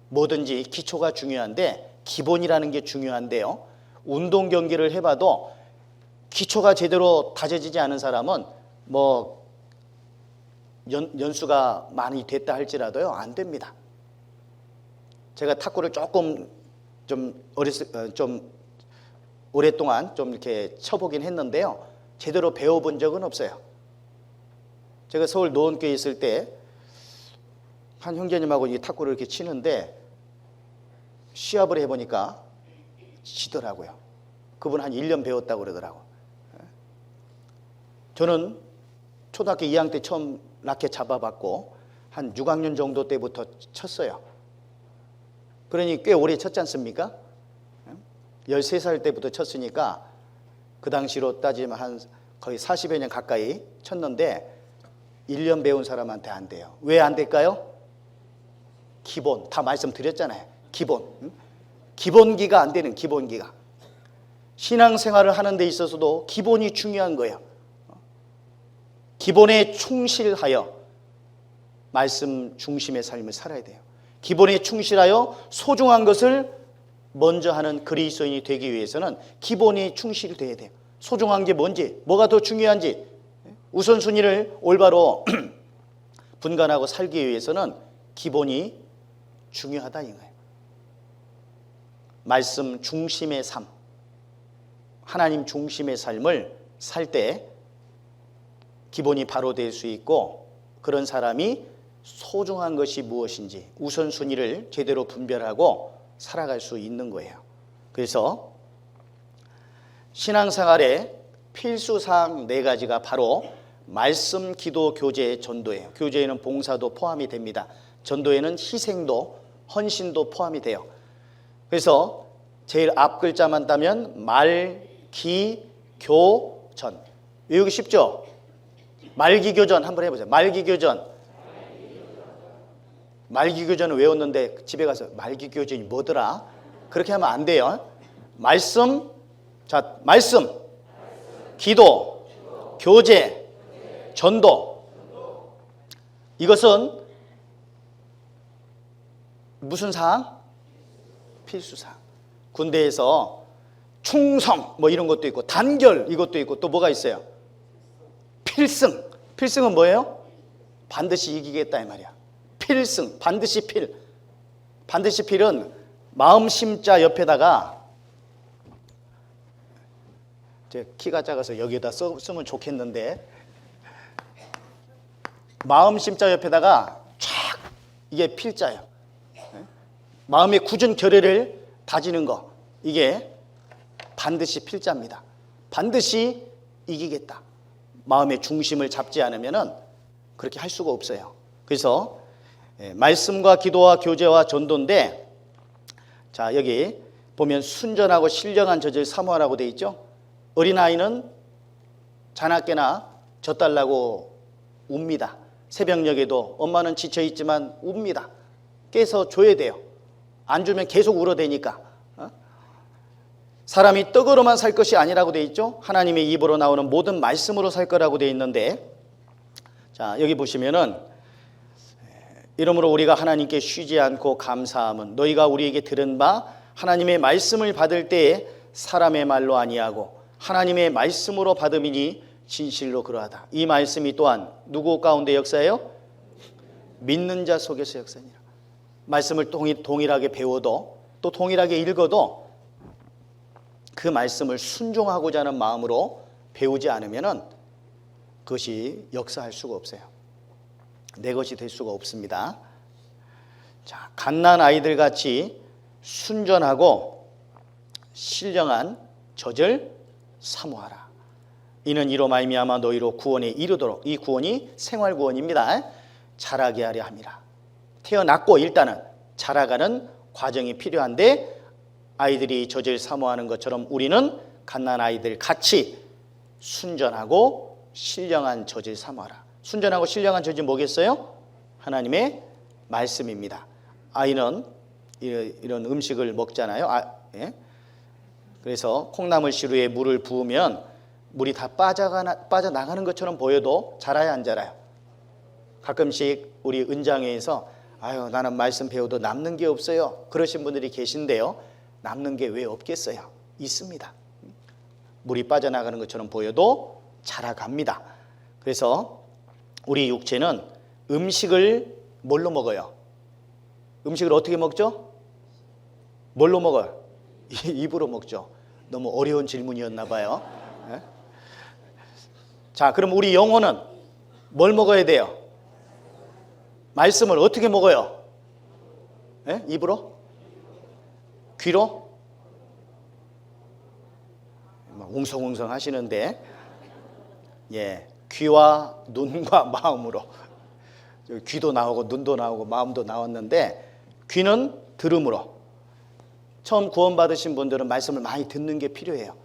뭐든지 기초가 중요한데 기본이라는 게 중요한데요. 운동 경기를 해봐도 기초가 제대로 다져지지 않은 사람은 연수가 많이 됐다 할지라도요 안 됩니다. 제가 탁구를 좀 오랫동안 좀 이렇게 쳐보긴 했는데요, 제대로 배워본 적은 없어요. 제가 서울 노원교에 있을 때 한 형제님하고 이 탁구를 이렇게 치는데 시합을 해보니까 지더라고요. 그분 한 1년 배웠다고 그러더라고요. 저는 초등학교 2학년 때 처음 라켓 잡아봤고 한 6학년 정도 때부터 쳤어요. 그러니 꽤 오래 쳤지 않습니까? 13살 때부터 쳤으니까 그 당시로 따지면 한 거의 40여 년 가까이 쳤는데 1년 배운 사람한테 안 돼요. 왜 안 될까요? 기본, 다 말씀드렸잖아요. 기본기가 안 되는 기본기가. 신앙생활을 하는 데 있어서도 기본이 중요한 거예요. 기본에 충실하여 말씀 중심의 삶을 살아야 돼요. 기본에 충실하여 소중한 것을 먼저 하는 그리스도인이 되기 위해서는 기본이 충실돼야 돼요. 소중한 게 뭔지, 뭐가 더 중요한지 우선순위를 올바로 분간하고 살기 위해서는 기본이 중요하다 이거예요. 말씀 중심의 삶, 하나님 중심의 삶을 살 때 기본이 바로 될 수 있고, 그런 사람이 소중한 것이 무엇인지 우선순위를 제대로 분별하고 살아갈 수 있는 거예요. 그래서 신앙생활의 필수사항 4가지가 바로 말씀, 기도, 교제, 전도예요. 교제에는 봉사도 포함이 됩니다. 전도에는 희생도, 헌신도 포함이 돼요. 그래서 제일 앞 글자만 따면 말, 기, 교, 전. 외우기 쉽죠? 말기교전 한번 해보세요. 말기교전을 외웠는데 집에 가서 말기교전이 뭐더라? 그렇게 하면 안 돼요. 말씀, 기도, 교제, 전도. 이것은 무슨 사항? 필수사항. 군대에서 충성 이런 것도 있고 단결 이것도 있고 또 뭐가 있어요? 필승. 필승은 뭐예요? 반드시 이기겠다 이 말이야. 필승, 반드시 필. 반드시 필은 마음 심자 옆에다가, 제 키가 작아서 여기에다 쓰면 좋겠는데, 마음 심자 옆에다가 쫙 이게 필자예요. 마음의 굳은 결의를 다지는 거, 이게 반드시 필자입니다. 반드시 이기겠다. 마음의 중심을 잡지 않으면은 그렇게 할 수가 없어요. 그래서 말씀과 기도와 교제와 전도인데, 자 여기 보면 순전하고 신령한 젖을 사모하라고 돼 있죠. 어린아이는 자나깨나 젖달라고 웁니다. 새벽녘에도 엄마는 지쳐있지만 웁니다. 깨서 줘야 돼요. 안 주면 계속 울어대니까. 사람이 떡으로만 살 것이 아니라고 돼 있죠. 하나님의 입으로 나오는 모든 말씀으로 살 거라고 돼 있는데, 자 여기 보시면은 이러므로 우리가 하나님께 쉬지 않고 감사함은 너희가 우리에게 들은 바 하나님의 말씀을 받을 때에 사람의 말로 아니하고 하나님의 말씀으로 받음이니 진실로 그러하다. 이 말씀이 또한 누구 가운데 역사예요? 믿는 자 속에서 역사니라. 말씀을 동일하게 배워도 또 동일하게 읽어도 그 말씀을 순종하고자 하는 마음으로 배우지 않으면은 그것이 역사할 수가 없어요. 내 것이 될 수가 없습니다. 자, 갓난 아이들 같이 순전하고 신령한 젖을 사모하라. 이는 이로 말미암아 너희로 구원에 이르도록, 이 구원이 생활 구원입니다. 자라게 하려 함이라. 태어났고 일단은 자라가는 과정이 필요한데, 아이들이 젖을 사모하는 것처럼 우리는 갓난 아이들 같이 순전하고 신령한 젖을 사모하라. 순전하고 신령한 젖이 뭐겠어요? 하나님의 말씀입니다. 아이는 이런 음식을 먹잖아요. 그래서 콩나물 시루에 물을 부으면 물이 다 빠져나가는 것처럼 보여도 자라야 안 자라요? 가끔씩 우리 은장회에서 아유 나는 말씀 배워도 남는 게 없어요, 그러신 분들이 계신데요. 남는 게 왜 없겠어요? 있습니다. 물이 빠져나가는 것처럼 보여도 자라갑니다. 그래서 우리 육체는 음식을 뭘로 먹어요? 음식을 어떻게 먹죠? 뭘로 먹어요? 입으로 먹죠. 너무 어려운 질문이었나 봐요. 자, 그럼 우리 영혼은 뭘 먹어야 돼요? 말씀을 어떻게 먹어요? 입으로? 귀로? 웅성웅성 하시는데, 귀와 눈과 마음으로. 귀도 나오고 눈도 나오고 마음도 나왔는데, 귀는 들음으로. 처음 구원받으신 분들은 말씀을 많이 듣는 게 필요해요.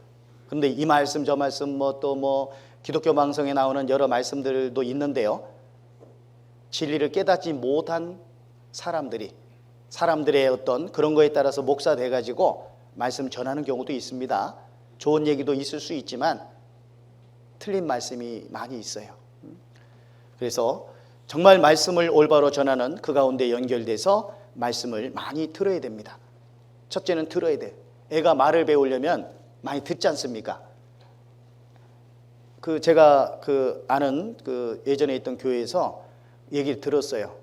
그런데 이 말씀 저 말씀 또 기독교 방송에 나오는 여러 말씀들도 있는데요, 진리를 깨닫지 못한 사람들의 어떤 그런 거에 따라서 목사 돼가지고 말씀 전하는 경우도 있습니다. 좋은 얘기도 있을 수 있지만 틀린 말씀이 많이 있어요. 그래서 정말 말씀을 올바로 전하는 그 가운데 연결돼서 말씀을 많이 들어야 됩니다. 첫째는 들어야 돼요. 애가 말을 배우려면 많이 듣지 않습니까? 제가 아는 예전에 있던 교회에서 얘기를 들었어요.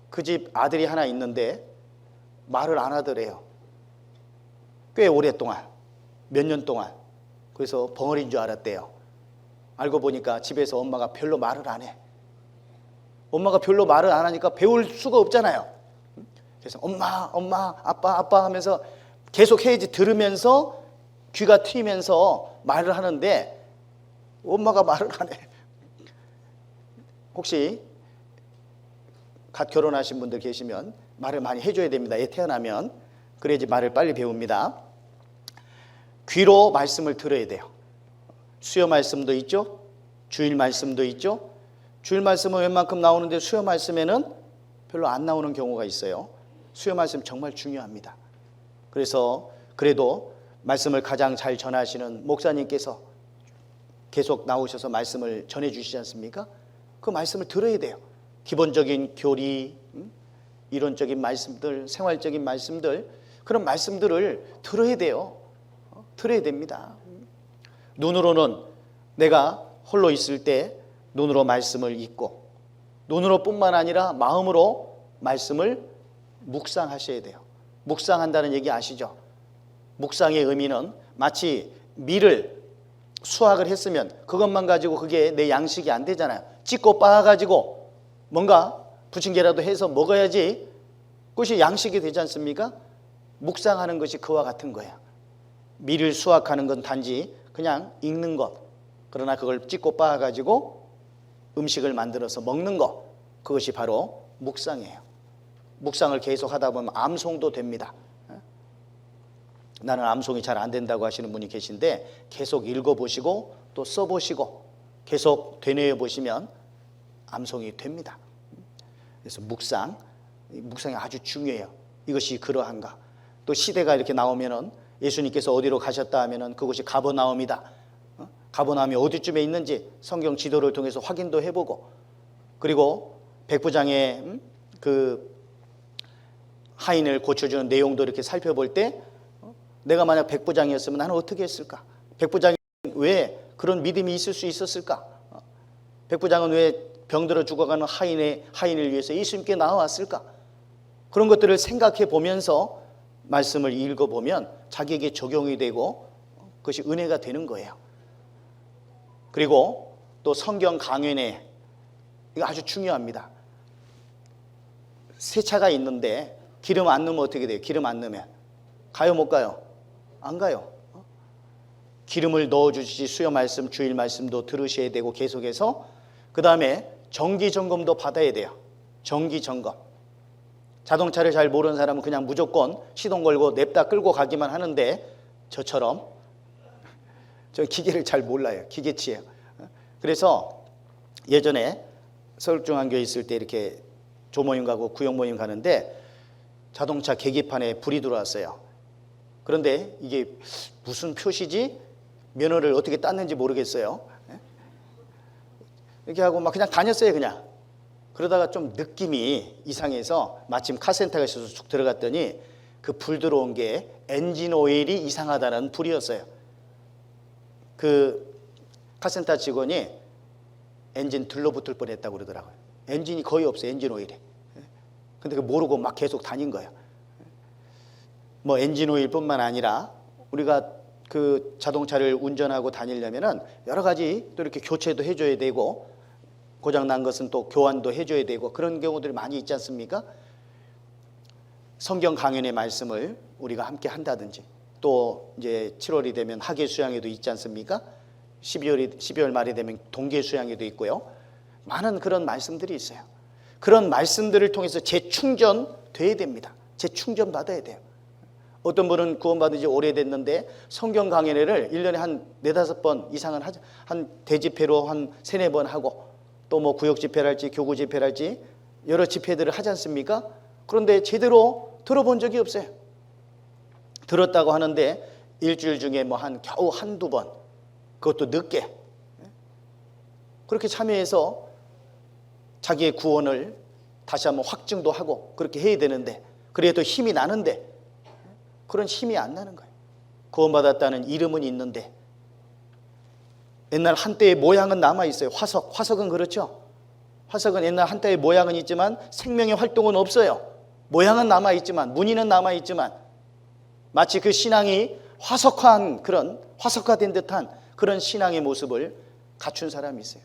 그 집 아들이 하나 있는데 말을 안 하더래요. 꽤 오랫동안, 몇 년 동안. 그래서 벙어리인 줄 알았대요. 알고 보니까 집에서 엄마가 별로 말을 안 해. 엄마가 별로 말을 안 하니까 배울 수가 없잖아요. 그래서 엄마, 아빠 하면서 계속 해야지 들으면서 귀가 트이면서 말을 하는데 엄마가 말을 안 해. 혹시 갓 결혼하신 분들 계시면 말을 많이 해줘야 됩니다. 애 태어나면. 그래야지 말을 빨리 배웁니다. 귀로 말씀을 들어야 돼요. 수요 말씀도 있죠. 주일 말씀도 있죠. 주일 말씀은 웬만큼 나오는데 수요 말씀에는 별로 안 나오는 경우가 있어요. 수요 말씀 정말 중요합니다. 그래서 그래도 말씀을 가장 잘 전하시는 목사님께서 계속 나오셔서 말씀을 전해주시지 않습니까? 그 말씀을 들어야 돼요. 기본적인 교리, 이론적인 말씀들, 생활적인 말씀들, 그런 말씀들을 들어야 돼요. 들어야 됩니다. 눈으로는 내가 홀로 있을 때 눈으로 말씀을 읽고, 눈으로 뿐만 아니라 마음으로 말씀을 묵상하셔야 돼요. 묵상한다는 얘기 아시죠? 묵상의 의미는 마치 밀을 수확을 했으면 그것만 가지고 그게 내 양식이 안 되잖아요. 찢고 빻아가지고 뭔가 부침개라도 해서 먹어야지 그것이 양식이 되지 않습니까? 묵상하는 것이 그와 같은 거야. 밀을 수확하는 건 단지 그냥 익는 것, 그러나 그걸 찢고 빻아가지고 음식을 만들어서 먹는 것, 그것이 바로 묵상이에요. 묵상을 계속 하다 보면 암송도 됩니다. 나는 암송이 잘 안 된다고 하시는 분이 계신데 계속 읽어보시고 또 써보시고 계속 되뇌어 보시면 암송이 됩니다. 그래서 묵상, 묵상이 아주 중요해요. 이것이 그러한가. 또 시대가 이렇게 나오면은 예수님께서 어디로 가셨다 하면은 그곳이 가버나움이다. 가버나움이 어디쯤에 있는지 성경 지도를 통해서 확인도 해보고, 그리고 백부장의 그 하인을 고쳐주는 내용도 이렇게 살펴볼 때 내가 만약 백부장이었으면 나는 어떻게 했을까? 백부장이 왜 그런 믿음이 있을 수 있었을까? 백부장은 왜 병들어 죽어가는 하인을 위해서 예수님께 나와왔을까? 그런 것들을 생각해 보면서 말씀을 읽어보면 자기에게 적용이 되고 그것이 은혜가 되는 거예요. 그리고 또 성경 강연에, 이거 아주 중요합니다. 새 차가 있는데 기름 안 넣으면 어떻게 돼요? 기름 안 넣으면 가요 못 가요? 안 가요. 기름을 넣어주시지 수요 말씀, 주일 말씀도 들으셔야 되고 계속해서, 그 다음에 정기 점검도 받아야 돼요. 정기 점검. 자동차를 잘 모르는 사람은 그냥 무조건 시동 걸고 냅다 끌고 가기만 하는데, 저처럼 저 기계를 잘 몰라요. 기계치예요. 그래서 예전에 서울중앙교회 있을 때 이렇게 조모임 가고 구역모임 가는데 자동차 계기판에 불이 들어왔어요. 그런데 이게 무슨 표시지? 면허를 어떻게 땄는지 모르겠어요. 이렇게 하고 막 그냥 다녔어요. 그냥. 그러다가 좀 느낌이 이상해서 마침 카센터가 있어서 쭉 들어갔더니 그 불 들어온 게 엔진 오일이 이상하다는 불이었어요. 그 카센터 직원이 엔진 들러붙을 뻔했다고 그러더라고요. 엔진이 거의 없어요. 엔진 오일이. 근데 그 모르고 막 계속 다닌 거예요. 뭐 엔진 오일뿐만 아니라 우리가 그 자동차를 운전하고 다니려면은 여러 가지 또 이렇게 교체도 해줘야 되고, 고장 난 것은 또 교환도 해줘야 되고, 그런 경우들이 많이 있지 않습니까? 성경 강연의 말씀을 우리가 함께 한다든지, 또 이제 7월이 되면 학예 수양회도 있지 않습니까? 12월 말이 되면 동계 수양회도 있고요. 많은 그런 말씀들이 있어요. 그런 말씀들을 통해서 재충전돼야 됩니다. 재충전 받아야 돼요. 어떤 분은 구원받은 지 오래됐는데 성경 강연회를 1년에 한 4-5번 이상은 하죠. 한 대집회로 한 3-4번 하고, 또 뭐 구역 집회랄지 교구 집회랄지 여러 집회들을 하지 않습니까? 그런데 제대로 들어본 적이 없어요. 들었다고 하는데 일주일 중에 뭐 겨우 1-2번, 그것도 늦게 그렇게 참여해서 자기의 구원을 다시 한번 확증도 하고 그렇게 해야 되는데, 그래도 힘이 나는데 그런 힘이 안 나는 거예요. 구원받았다는 이름은 있는데 옛날 한때의 모양은 남아있어요. 화석은 그렇죠. 화석은 옛날 한때의 모양은 있지만 생명의 활동은 없어요. 모양은 남아있지만, 무늬는 남아있지만, 마치 그 신앙이 화석화된 듯한 그런 신앙의 모습을 갖춘 사람이 있어요.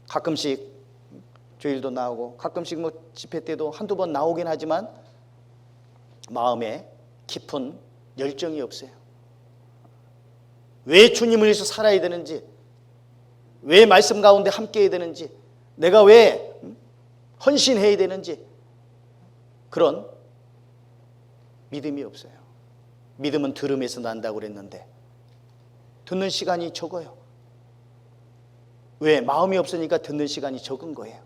가끔씩 주일도 나오고 가끔씩 뭐 집회 때도 1-2번 나오긴 하지만 마음에 깊은 열정이 없어요. 왜 주님을 위해서 살아야 되는지, 왜 말씀 가운데 함께 해야 되는지, 내가 왜 헌신해야 되는지, 그런 믿음이 없어요. 믿음은 들음에서 난다고 그랬는데 듣는 시간이 적어요. 왜? 마음이 없으니까 듣는 시간이 적은 거예요.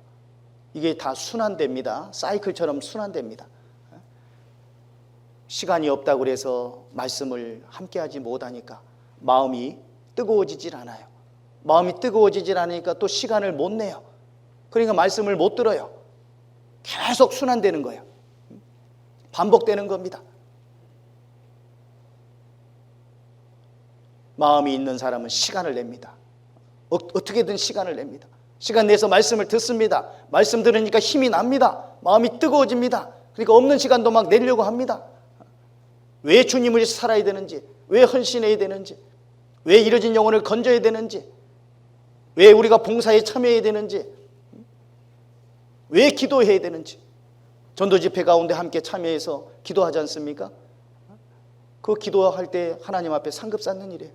이게 다 순환됩니다. 사이클처럼 순환됩니다. 시간이 없다고 그래서 말씀을 함께하지 못하니까 마음이 뜨거워지질 않아요. 마음이 뜨거워지질 않으니까 또 시간을 못 내요. 그러니까 말씀을 못 들어요. 계속 순환되는 거예요. 반복되는 겁니다. 마음이 있는 사람은 시간을 냅니다. 어떻게든 시간을 냅니다. 시간 내서 말씀을 듣습니다. 말씀 들으니까 힘이 납니다. 마음이 뜨거워집니다. 그러니까 없는 시간도 막 내려고 합니다. 왜 주님을 위해서 살아야 되는지, 왜 헌신해야 되는지, 왜 잃어진 영혼을 건져야 되는지, 왜 우리가 봉사에 참여해야 되는지, 왜 기도해야 되는지. 전도 집회 가운데 함께 참여해서 기도하지 않습니까? 그 기도할 때 하나님 앞에 상급 쌓는 일이에요.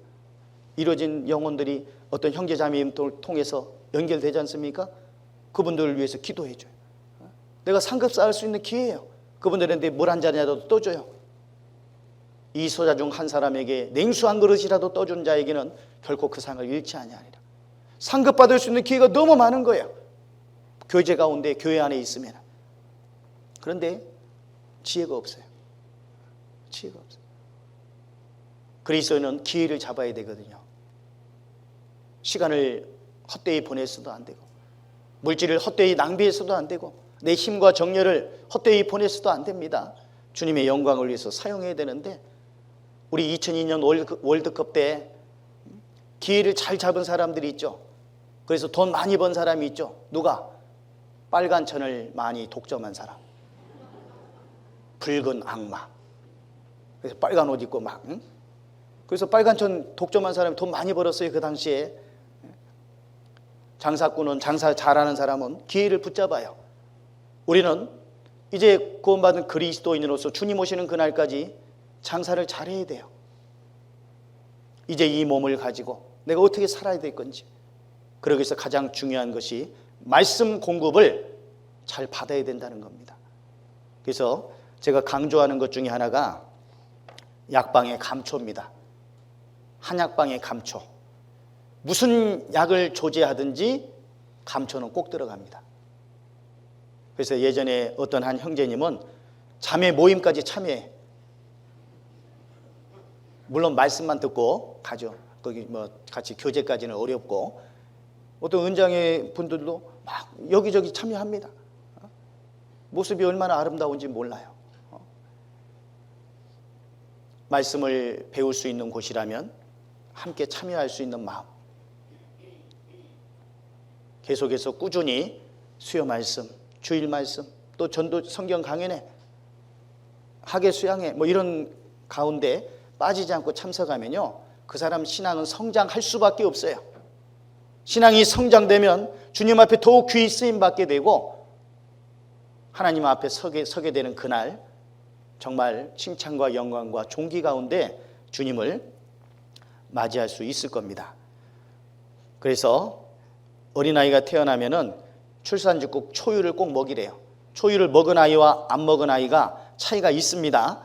잃어진 영혼들이 어떤 형제자매님을 통해서 연결되지 않습니까? 그분들을 위해서 기도해줘요. 내가 상급 쌓을 수 있는 기회예요. 그분들한테 물 한 잔이라도 떠줘요. 이 소자 중 한 사람에게 냉수 한 그릇이라도 떠준 자에게는 결코 그 상을 잃지 아니하리라. 상급 받을 수 있는 기회가 너무 많은 거예요. 교제 가운데, 교회 안에 있으면. 그런데 지혜가 없어요. 지혜가 없어요. 그리스도인은 기회를 잡아야 되거든요. 시간을 헛되이 보내서도 안 되고, 물질을 헛되이 낭비해서도 안 되고, 내 힘과 정열을 헛되이 보내서도 안 됩니다. 주님의 영광을 위해서 사용해야 되는데, 우리 2002년 월드컵 때 기회를 잘 잡은 사람들이 있죠. 그래서 돈 많이 번 사람이 있죠. 누가? 빨간 천을 많이 독점한 사람, 붉은 악마. 그래서 빨간 옷 입고 막, 응? 그래서 빨간 천 독점한 사람이 돈 많이 벌었어요. 그 당시에. 장사꾼은, 장사 잘하는 사람은 기회를 붙잡아요. 우리는 이제 구원받은 그리스도인으로서 주님 오시는 그날까지 장사를 잘해야 돼요. 이제 이 몸을 가지고 내가 어떻게 살아야 될 건지. 그러기 위해서 가장 중요한 것이 말씀 공급을 잘 받아야 된다는 겁니다. 그래서 제가 강조하는 것 중에 하나가 약방의 감초입니다. 한약방의 감초. 무슨 약을 조제하든지 감초는 꼭 들어갑니다. 그래서 예전에 어떤 한 형제님은 자매 모임까지 참여해. 물론 말씀만 듣고 가죠. 거기 뭐 같이 교제까지는 어렵고, 어떤 은장의 분들도 막 여기저기 참여합니다. 모습이 얼마나 아름다운지 몰라요. 말씀을 배울 수 있는 곳이라면 함께 참여할 수 있는 마음, 계속해서 꾸준히 수요 말씀, 주일 말씀, 또 전도 성경 강연회, 학예 수양회 뭐 이런 가운데 빠지지 않고 참석하면요, 그 사람 신앙은 성장할 수밖에 없어요. 신앙이 성장되면 주님 앞에 더욱 귀히 쓰임 받게 되고, 하나님 앞에 서게 되는 그날 정말 칭찬과 영광과 존귀 가운데 주님을 맞이할 수 있을 겁니다. 그래서 어린아이가 태어나면은 출산주 꼭 초유를 꼭 먹이래요. 초유를 먹은 아이와 안 먹은 아이가 차이가 있습니다.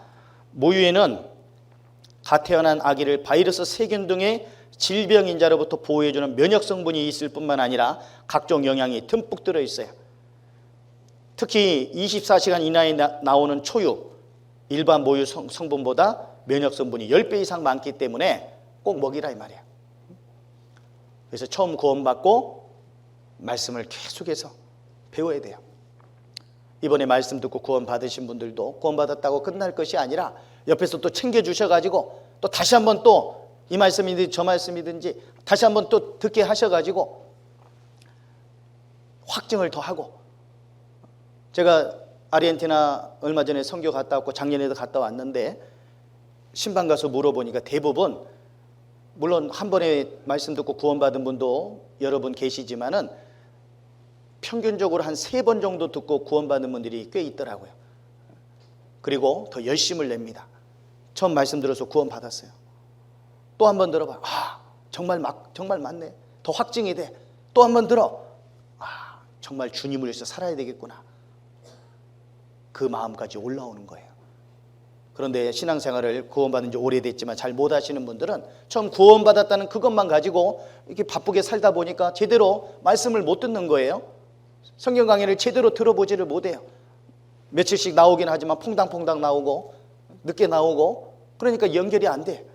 모유에는 갓 태어난 아기를 바이러스, 세균 등의 질병 인자로부터 보호해주는 면역 성분이 있을 뿐만 아니라 각종 영양이 듬뿍 들어있어요. 특히 24시간 이내에 나오는 초유, 일반 모유 성분보다 면역 성분이 10배 이상 많기 때문에 꼭 먹이라 이 말이에요. 그래서 처음 구원받고 말씀을 계속해서 배워야 돼요. 이번에 말씀 듣고 구원 받으신 분들도 구원 받았다고 끝날 것이 아니라 옆에서 또 챙겨주셔가지고 또 다시 한번 또 이 말씀이든지 저 말씀이든지 다시 한번 또 듣게 하셔가지고 확증을 더 하고. 제가 아르헨티나 얼마 전에 선교 갔다 왔고 작년에도 갔다 왔는데, 신방 가서 물어보니까 대부분, 물론 한 번에 말씀 듣고 구원받은 분도 여러분 계시지만은 평균적으로 한 3번 정도 듣고 구원받는 분들이 꽤 있더라고요. 그리고 더 열심을 냅니다. 처음 말씀 들어서 구원받았어요. 또 한 번 들어봐. 정말 맞네. 더 확증이 돼. 또 한 번 들어. 정말 주님을 위해서 살아야 되겠구나. 그 마음까지 올라오는 거예요. 그런데 신앙생활을 구원받은 지 오래됐지만 잘 못하시는 분들은 처음 구원받았다는 그것만 가지고 이렇게 바쁘게 살다 보니까 제대로 말씀을 못 듣는 거예요. 성경 강의를 제대로 들어보지를 못해요. 며칠씩 나오긴 하지만 퐁당퐁당 나오고 늦게 나오고, 그러니까 연결이 안 돼.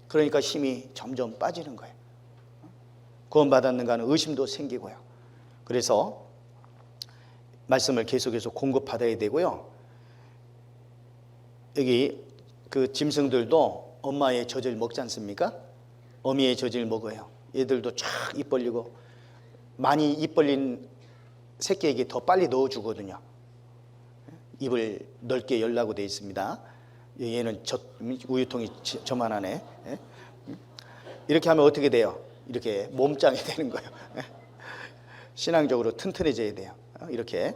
그러니까 힘이 점점 빠지는 거예요. 구원받았는가 하는 의심도 생기고요. 그래서 말씀을 계속해서 공급받아야 되고요. 여기 그 짐승들도 엄마의 젖을 먹지 않습니까? 어미의 젖을 먹어요. 얘들도 쫙 입 벌리고, 많이 입 벌린 새끼에게 더 빨리 넣어주거든요. 입을 넓게 열라고 되어 있습니다. 얘는 우유통이 저만하네. 이렇게 하면 어떻게 돼요? 이렇게 몸짱이 되는 거예요. 신앙적으로 튼튼해져야 돼요. 이렇게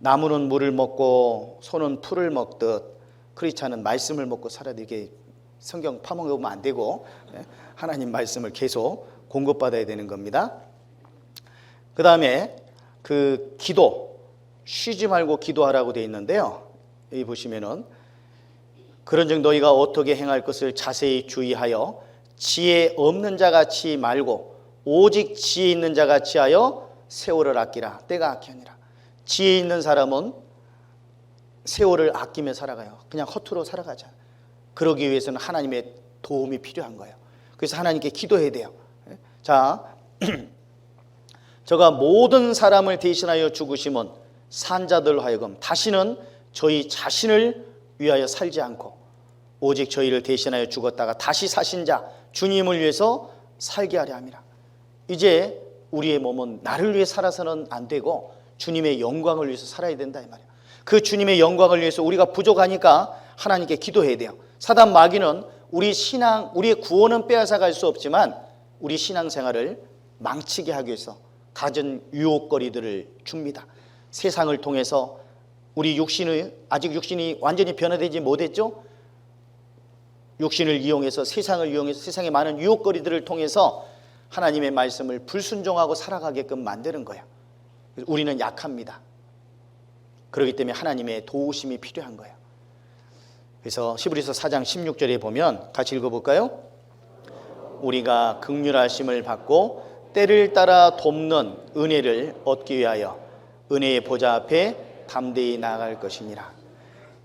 나무는 물을 먹고 소는 풀을 먹듯 크리스찬은 말씀을 먹고 살아야 돼. 이게 성경 파먹으면 안 되고 하나님 말씀을 계속 공급받아야 되는 겁니다. 그 다음에 그 기도, 쉬지 말고 기도하라고 되어 있는데요. 여기 보시면은 그런즉 너희가 어떻게 행할 것을 자세히 주의하여 지혜 없는 자같이 말고 오직 지혜 있는 자같이 하여 세월을 아끼라. 때가 아끼니라. 지혜 있는 사람은 세월을 아끼며 살아가요. 그냥 허투루 살아가자. 그러기 위해서는 하나님의 도움이 필요한 거예요. 그래서 하나님께 기도해야 돼요. 자, 저가 모든 사람을 대신하여 죽으심은 산자들 하여금 다시는 저희 자신을 위하여 살지 않고 오직 저희를 대신하여 죽었다가 다시 사신 자 주님을 위해서 살게 하려 함이라. 이제 우리의 몸은 나를 위해 살아서는 안 되고 주님의 영광을 위해서 살아야 된다 이 말이에요. 그 주님의 영광을 위해서 우리가 부족하니까 하나님께 기도해야 돼요. 사단 마귀는 우리 신앙, 우리의 구원은 빼앗아갈 수 없지만 우리 신앙생활을 망치게 하기 위해서 갖은 유혹거리들을 줍니다. 세상을 통해서 우리 아직 육신이 완전히 변화되지 못했죠. 육신을 이용해서 세상을 이용해서 세상의 많은 유혹거리들을 통해서 하나님의 말씀을 불순종하고 살아가게끔 만드는 거예요. 우리는 약합니다. 그렇기 때문에 하나님의 도우심이 필요한 거예요. 그래서 히브리서 4장 16절에 보면 같이 읽어볼까요? 우리가 긍휼하심을 받고 때를 따라 돕는 은혜를 얻기 위하여 은혜의 보좌 앞에 담대히 나아갈 것이니라.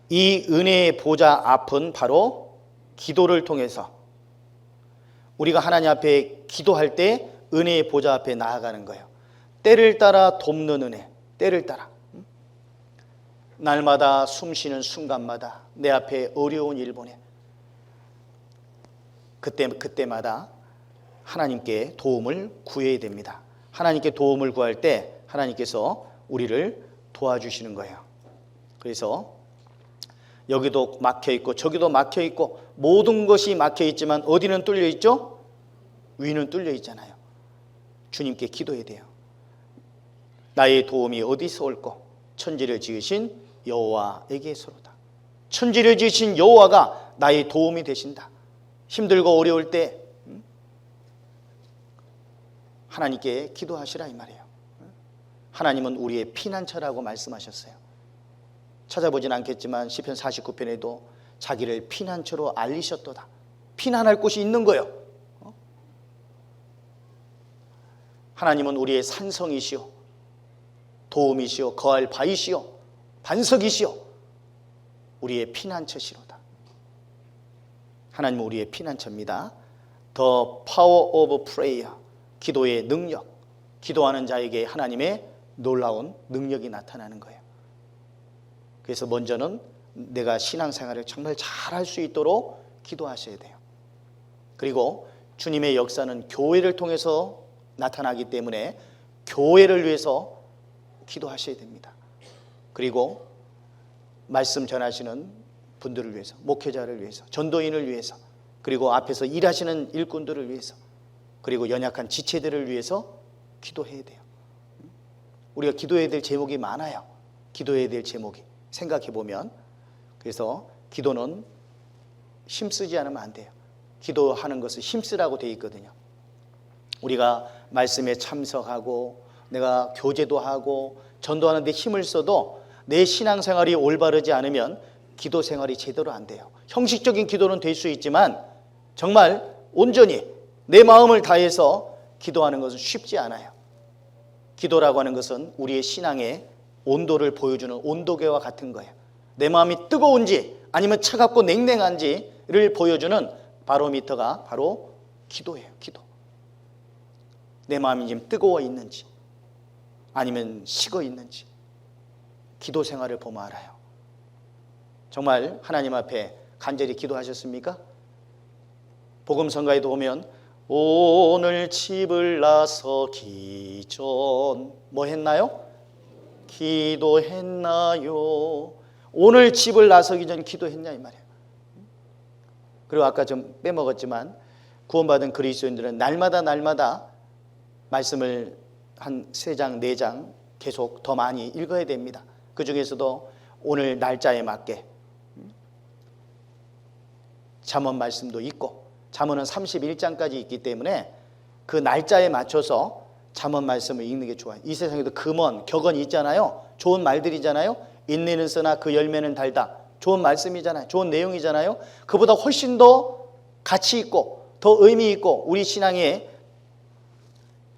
이 은혜의 보좌 앞은 바로 기도를 통해서 우리가 하나님 앞에 기도할 때 은혜의 보좌 앞에 나아가는 거예요. 때를 따라 돕는 은혜, 때를 따라 날마다 숨쉬는 순간마다 내 앞에 어려운 일 보내 그때마다 하나님께 도움을 구해야 됩니다. 하나님께 도움을 구할 때 하나님께서 우리를 도와주시는 거예요. 그래서 여기도 막혀있고 저기도 막혀있고 모든 것이 막혀있지만 어디는 뚫려있죠? 위는 뚫려있잖아요. 주님께 기도해야 돼요. 나의 도움이 어디서 올꼬? 천지를 지으신 여호와에게서로다. 천지를 지으신 여호와가 나의 도움이 되신다. 힘들고 어려울 때 하나님께 기도하시라 이 말이에요. 하나님은 우리의 피난처라고 말씀하셨어요. 찾아보진 않겠지만 시편 49편에도 자기를 피난처로 알리셨도다. 피난할 곳이 있는 거예요. 하나님은 우리의 산성이시오, 도움이시오, 거할 바이시오, 반석이시오, 우리의 피난처시로다. 하나님은 우리의 피난처입니다. The power of prayer, 기도의 능력. 기도하는 자에게 하나님의 놀라운 능력이 나타나는 거예요. 그래서 먼저는 내가 신앙생활을 정말 잘할 수 있도록 기도하셔야 돼요. 그리고 주님의 역사는 교회를 통해서 나타나기 때문에 교회를 위해서 기도하셔야 됩니다. 그리고 말씀 전하시는 분들을 위해서, 목회자를 위해서, 전도인을 위해서, 그리고 앞에서 일하시는 일꾼들을 위해서, 그리고 연약한 지체들을 위해서 기도해야 돼요. 우리가 기도해야 될 제목이 많아요. 기도해야 될 제목이 생각해 보면. 그래서 기도는 힘쓰지 않으면 안 돼요. 기도하는 것은 힘쓰라고 되어 있거든요. 우리가 말씀에 참석하고 내가 교제도 하고 전도하는 데 힘을 써도 내 신앙생활이 올바르지 않으면 기도 생활이 제대로 안 돼요. 형식적인 기도는 될 수 있지만 정말 온전히 내 마음을 다해서 기도하는 것은 쉽지 않아요. 기도라고 하는 것은 우리의 신앙의 온도를 보여주는 온도계와 같은 거예요. 내 마음이 뜨거운지 아니면 차갑고 냉랭한지를 보여주는 바로미터가 바로 기도예요. 기도. 내 마음이 지금 뜨거워 있는지 아니면 식어 있는지 기도 생활을 보면 알아요. 정말 하나님 앞에 간절히 기도하셨습니까? 복음성가에도 보면 오늘 집을 나서기 전 뭐 했나요? 기도했나요? 오늘 집을 나서기 전 기도했냐 이 말이에요. 그리고 아까 좀 빼먹었지만 구원받은 그리스도인들은 날마다 말씀을 한 3장, 4장 계속 더 많이 읽어야 됩니다. 그 중에서도 오늘 날짜에 맞게 잠언 말씀도 있고 잠언은 31장까지 있기 때문에 그 날짜에 맞춰서 잠언 말씀을 읽는 게 좋아요. 이 세상에도 금언, 격언이 있잖아요. 좋은 말들이잖아요. 인내는 쓰나 그 열매는 달다. 좋은 말씀이잖아요. 좋은 내용이잖아요. 그보다 훨씬 더 가치 있고 더 의미 있고 우리 신앙에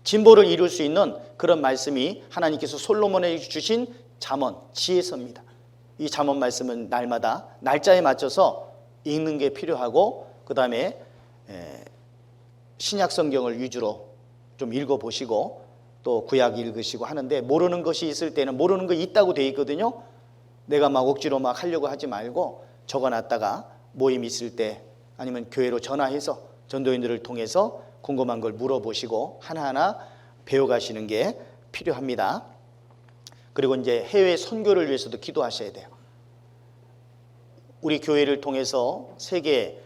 진보를 이룰 수 있는 그런 말씀이 하나님께서 솔로몬에게 주신 잠언, 지혜서입니다. 이 잠언 말씀은 날마다 날짜에 맞춰서 읽는 게 필요하고, 그 다음에 신약 성경을 위주로 좀 읽어보시고 또 구약 읽으시고 하는데, 모르는 것이 있을 때는 모르는 거 있다고 돼 있거든요. 내가 막 억지로 막 하려고 하지 말고 적어놨다가 모임 있을 때 아니면 교회로 전화해서 전도인들을 통해서 궁금한 걸 물어보시고 하나하나 배워가시는 게 필요합니다. 그리고 이제 해외 선교를 위해서도 기도하셔야 돼요. 우리 교회를 통해서 세계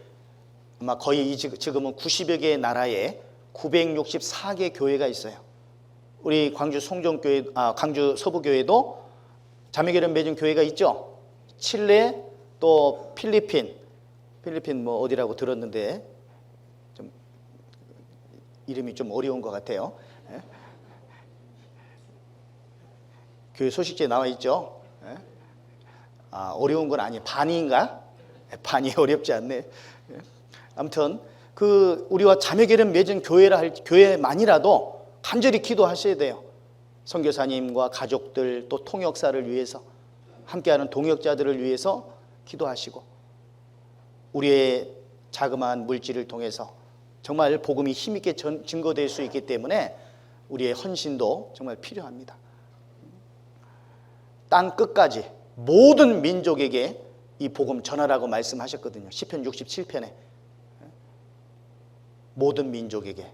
아마 거의 지금은 90여 개의 나라에 964개 교회가 있어요. 우리 광주 송정교회, 광주 서부교회도 자매결연 맺은 교회가 있죠. 칠레, 또 필리핀 뭐 어디라고 들었는데 좀 이름이 좀 어려운 것 같아요. 교회 소식지에 나와 있죠. 어려운 건 아니에요. 반인가? 반이 어렵지 않네. 아무튼 우리와 자매결연 맺은 교회만이라도 간절히 기도하셔야 돼요. 선교사님과 가족들, 또 통역사를 위해서, 함께하는 동역자들을 위해서 기도하시고, 우리의 자그마한 물질을 통해서 정말 복음이 힘있게 증거될 수 있기 때문에 우리의 헌신도 정말 필요합니다. 땅 끝까지 모든 민족에게 이 복음 전하라고 말씀하셨거든요. 시편 67편에 모든 민족에게,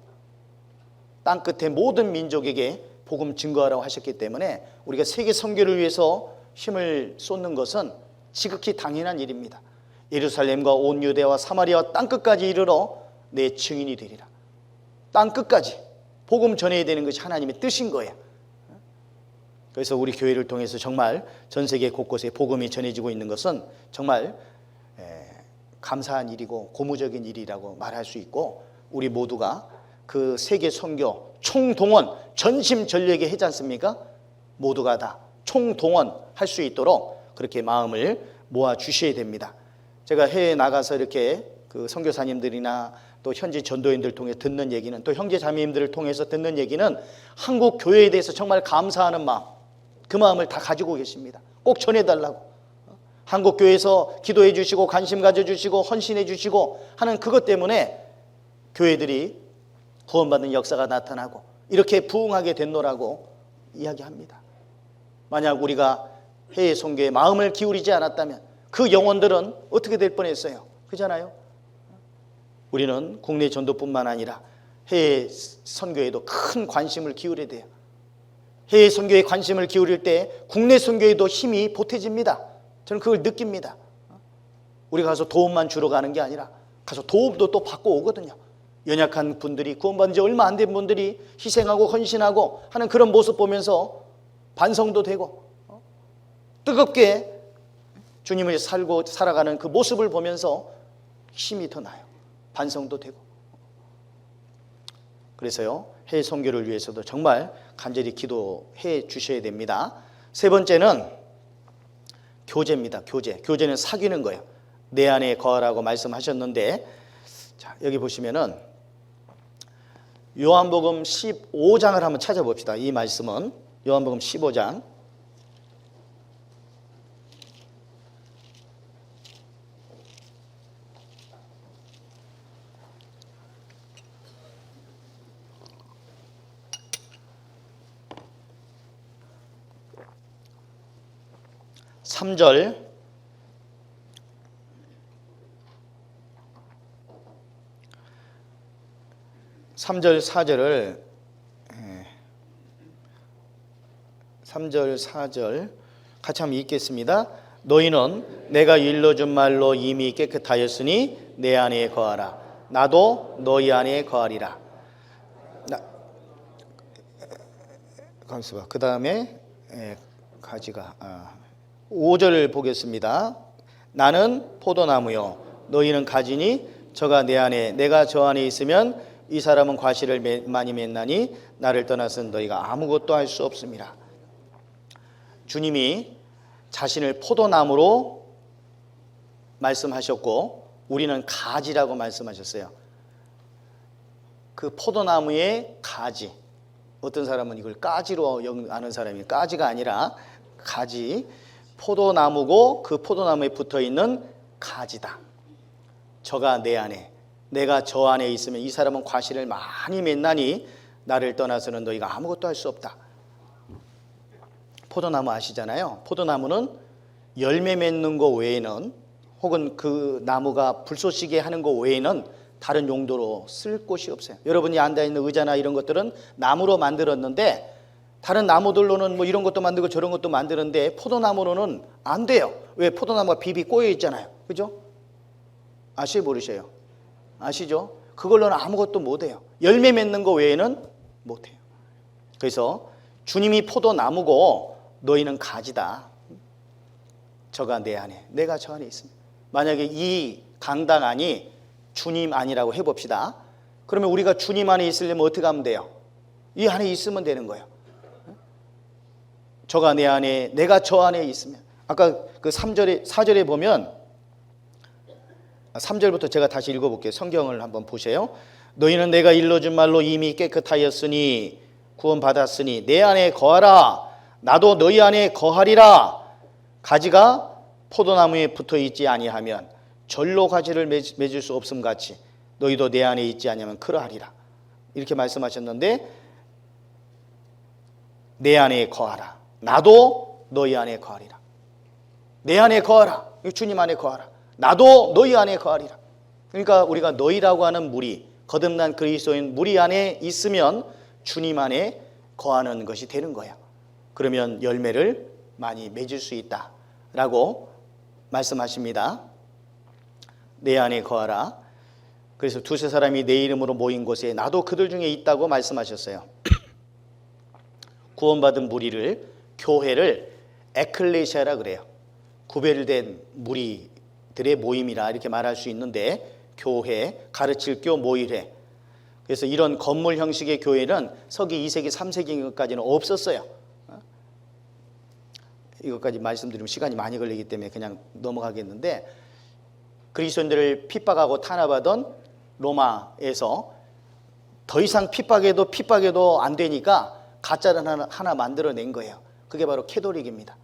땅 끝에 모든 민족에게 복음 증거하라고 하셨기 때문에 우리가 세계 선교를 위해서 힘을 쏟는 것은 지극히 당연한 일입니다. 예루살렘과 온 유대와 사마리아와 땅 끝까지 이르러 내 증인이 되리라. 땅 끝까지 복음 전해야 되는 것이 하나님의 뜻인 거예요. 그래서 우리 교회를 통해서 정말 전 세계 곳곳에 복음이 전해지고 있는 것은 정말 감사한 일이고 고무적인 일이라고 말할 수 있고, 우리 모두가 그 세계 선교 총동원 전심전력에 하지 않습니까? 모두가 다 총동원할 수 있도록 그렇게 마음을 모아 주셔야 됩니다. 제가 해외에 나가서 이렇게 그 선교사님들이나 또 현지 전도인들 통해 듣는 얘기는, 또 형제 자매님들을 통해서 듣는 얘기는 한국 교회에 대해서 정말 감사하는 마음, 그 마음을 다 가지고 계십니다. 꼭 전해달라고. 한국 교회에서 기도해 주시고 관심 가져주시고 헌신해 주시고 하는 그것 때문에 교회들이 구원받는 역사가 나타나고 이렇게 부흥하게 됐노라고 이야기합니다. 만약 우리가 해외 선교에 마음을 기울이지 않았다면 그 영혼들은 어떻게 될 뻔했어요? 그잖아요. 우리는 국내 전도뿐만 아니라 해외 선교에도 큰 관심을 기울여야 돼요. 해외 선교에 관심을 기울일 때 국내 선교에도 힘이 보태집니다. 저는 그걸 느낍니다. 우리가 가서 도움만 주러 가는 게 아니라 가서 도움도 또 받고 오거든요. 연약한 분들이, 구원받은 지 얼마 안 된 분들이 희생하고 헌신하고 하는 그런 모습 보면서 반성도 되고, 뜨겁게 주님을 살아가는 그 모습을 보면서 힘이 더 나요. 반성도 되고. 그래서요, 해외 선교를 위해서도 정말 간절히 기도해 주셔야 됩니다. 세 번째는 교제입니다. 교제는 사귀는 거예요. 내 안에 거하라고 말씀하셨는데, 자, 여기 보시면은 요한복음 15장을 한번 찾아봅시다. 이 말씀은 요한복음 15장 3절 3절 4절을 3절 4절 같이 한번 읽겠습니다. 너희는 내가 일러준 말로 이미 깨끗하였으니 내 안에 거하라. 나도 너희 안에 거하리라. 그 다음에 가지가 5절을 보겠습니다. 나는 포도나무요 너희는 가지니 저가 내 안에 내가 저 안에 있으면 이 사람은 과실을 많이 맺나니 나를 떠나서는 너희가 아무것도 할 수 없습니다. 주님이 자신을 포도나무로 말씀하셨고 우리는 가지라고 말씀하셨어요. 그 포도나무의 가지, 어떤 사람은 이걸 까지로 아는 사람이, 까지가 아니라 가지, 포도나무고 그 포도나무에 붙어있는 가지다. 저가 내 안에, 내가 저 안에 있으면 이 사람은 과실을 많이 맺나니 나를 떠나서는 너희가 아무것도 할 수 없다. 포도나무 아시잖아요. 포도나무는 열매 맺는 거 외에는, 혹은 그 나무가 불쏘시개 하는 거 외에는 다른 용도로 쓸 곳이 없어요. 여러분이 앉아있는 의자나 이런 것들은 나무로 만들었는데, 다른 나무들로는 뭐 이런 것도 만들고 저런 것도 만드는데 포도나무로는 안 돼요. 왜? 포도나무가 비비 꼬여 있잖아요. 그죠? 아시죠? 모르셔요? 아시죠? 그걸로는 아무것도 못 해요. 열매 맺는 거 외에는 못 해요. 그래서 주님이 포도나무고 너희는 가지다. 저가 내 안에, 내가 저 안에 있습니다. 만약에 이 강당 안이 주님 안이라고 해봅시다. 그러면 우리가 주님 안에 있으려면 어떻게 하면 돼요? 이 안에 있으면 되는 거예요. 저가 내 안에, 내가 저 안에 있으면. 아까 그 4절에 보면, 3절부터 제가 다시 읽어볼게요. 성경을 한번 보세요. 너희는 내가 일러준 말로 이미 깨끗하였으니 구원받았으니 내 안에 거하라. 나도 너희 안에 거하리라. 가지가 포도나무에 붙어있지 아니하면 절로 가지를 맺을 수 없음 같이 너희도 내 안에 있지 아니하면 그러하리라. 이렇게 말씀하셨는데, 내 안에 거하라. 나도 너희 안에 거하리라. 내 안에 거하라. 주님 안에 거하라. 나도 너희 안에 거하리라. 그러니까 우리가 너희라고 하는 무리, 거듭난 그리스도인 무리 안에 있으면 주님 안에 거하는 것이 되는 거야. 그러면 열매를 많이 맺을 수 있다라고 말씀하십니다. 내 안에 거하라. 그래서 두세 사람이 내 이름으로 모인 곳에 나도 그들 중에 있다고 말씀하셨어요. 구원받은 무리를, 교회를 에클레시아라 그래요. 구별된 무리들의 모임이라 이렇게 말할 수 있는데, 교회, 가르칠 교, 모일회. 그래서 이런 건물 형식의 교회는 서기 2세기, 3세기까지는 없었어요. 이것까지 말씀드리면 시간이 많이 걸리기 때문에 그냥 넘어가겠는데, 그리스도인들을 핍박하고 탄압하던 로마에서 더 이상 핍박해도 안 되니까 가짜를 하나 만들어낸 거예요. 그게 바로 캐톨릭입니다.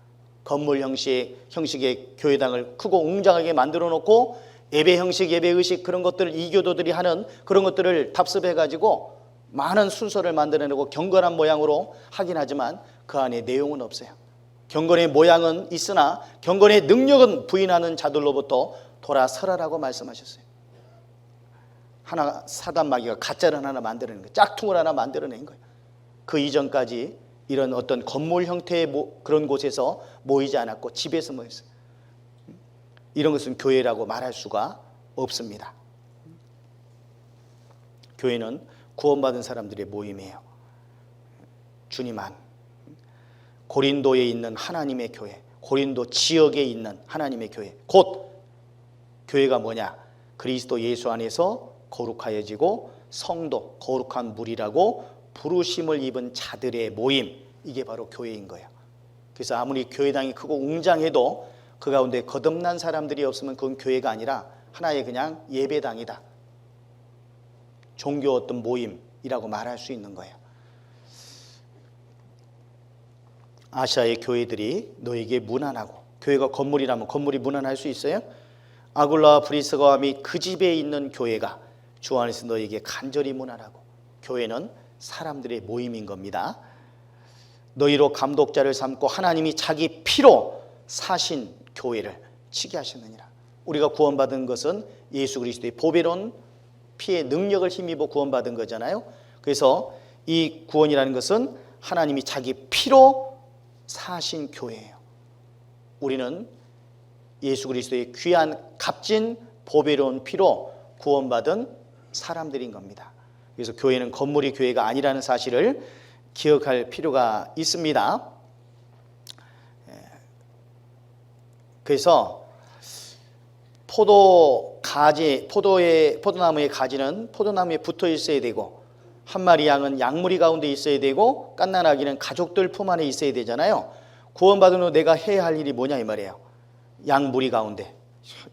건물 형식의 교회당을 크고 웅장하게 만들어 놓고 예배 형식, 예배 의식 그런 것들을 이교도들이 하는 그런 것들을 답습해가지고 많은 순서를 만들어내고 경건한 모양으로 하긴 하지만 그 안에 내용은 없어요. 경건의 모양은 있으나 경건의 능력은 부인하는 자들로부터 돌아서라라고 말씀하셨어요. 사단 마귀가 가짜를 하나 만들어낸 거예요. 짝퉁을 하나 만들어낸 거예요. 그 이전까지 이런 어떤 건물 형태의 그런 곳에서 모이지 않았고 집에서 모였어요. 이런 것은 교회라고 말할 수가 없습니다. 교회는 구원받은 사람들의 모임이에요. 주님 안, 고린도에 있는 하나님의 교회, 고린도 지역에 있는 하나님의 교회, 곧 교회가 뭐냐? 그리스도 예수 안에서 거룩하여지고 성도, 거룩한 무리라고 부르심을 입은 자들의 모임, 이게 바로 교회인 거예요. 그래서 아무리 교회당이 크고 웅장해도 그 가운데 거듭난 사람들이 없으면 그건 교회가 아니라 하나의 그냥 예배당이다, 종교 어떤 모임이라고 말할 수 있는 거예요. 아시아의 교회들이 너에게 무난하고, 교회가 건물이라면 건물이 무난할 수 있어요? 아굴라와 브리스가와 및 그 집에 있는 교회가 주 안에서 너에게 간절히 무난하고, 교회는 사람들의 모임인 겁니다. 너희로 감독자를 삼고 하나님이 자기 피로 사신 교회를 치게 하셨느니라. 우리가 구원받은 것은 예수 그리스도의 보배로운 피의 능력을 힘입어 구원받은 거잖아요. 그래서 이 구원이라는 것은 하나님이 자기 피로 사신 교회예요. 우리는 예수 그리스도의 귀한 값진 보배로운 피로 구원받은 사람들인 겁니다. 그래서 교회는 건물이 교회가 아니라는 사실을 기억할 필요가 있습니다. 그래서 포도나무의 가지는 포도나무에 붙어 있어야 되고, 한 마리 양은 양무리 가운데 있어야 되고, 갓난아기는 가족들 품 안에 있어야 되잖아요. 구원받은 후 내가 해야 할 일이 뭐냐 이 말이에요. 양무리 가운데,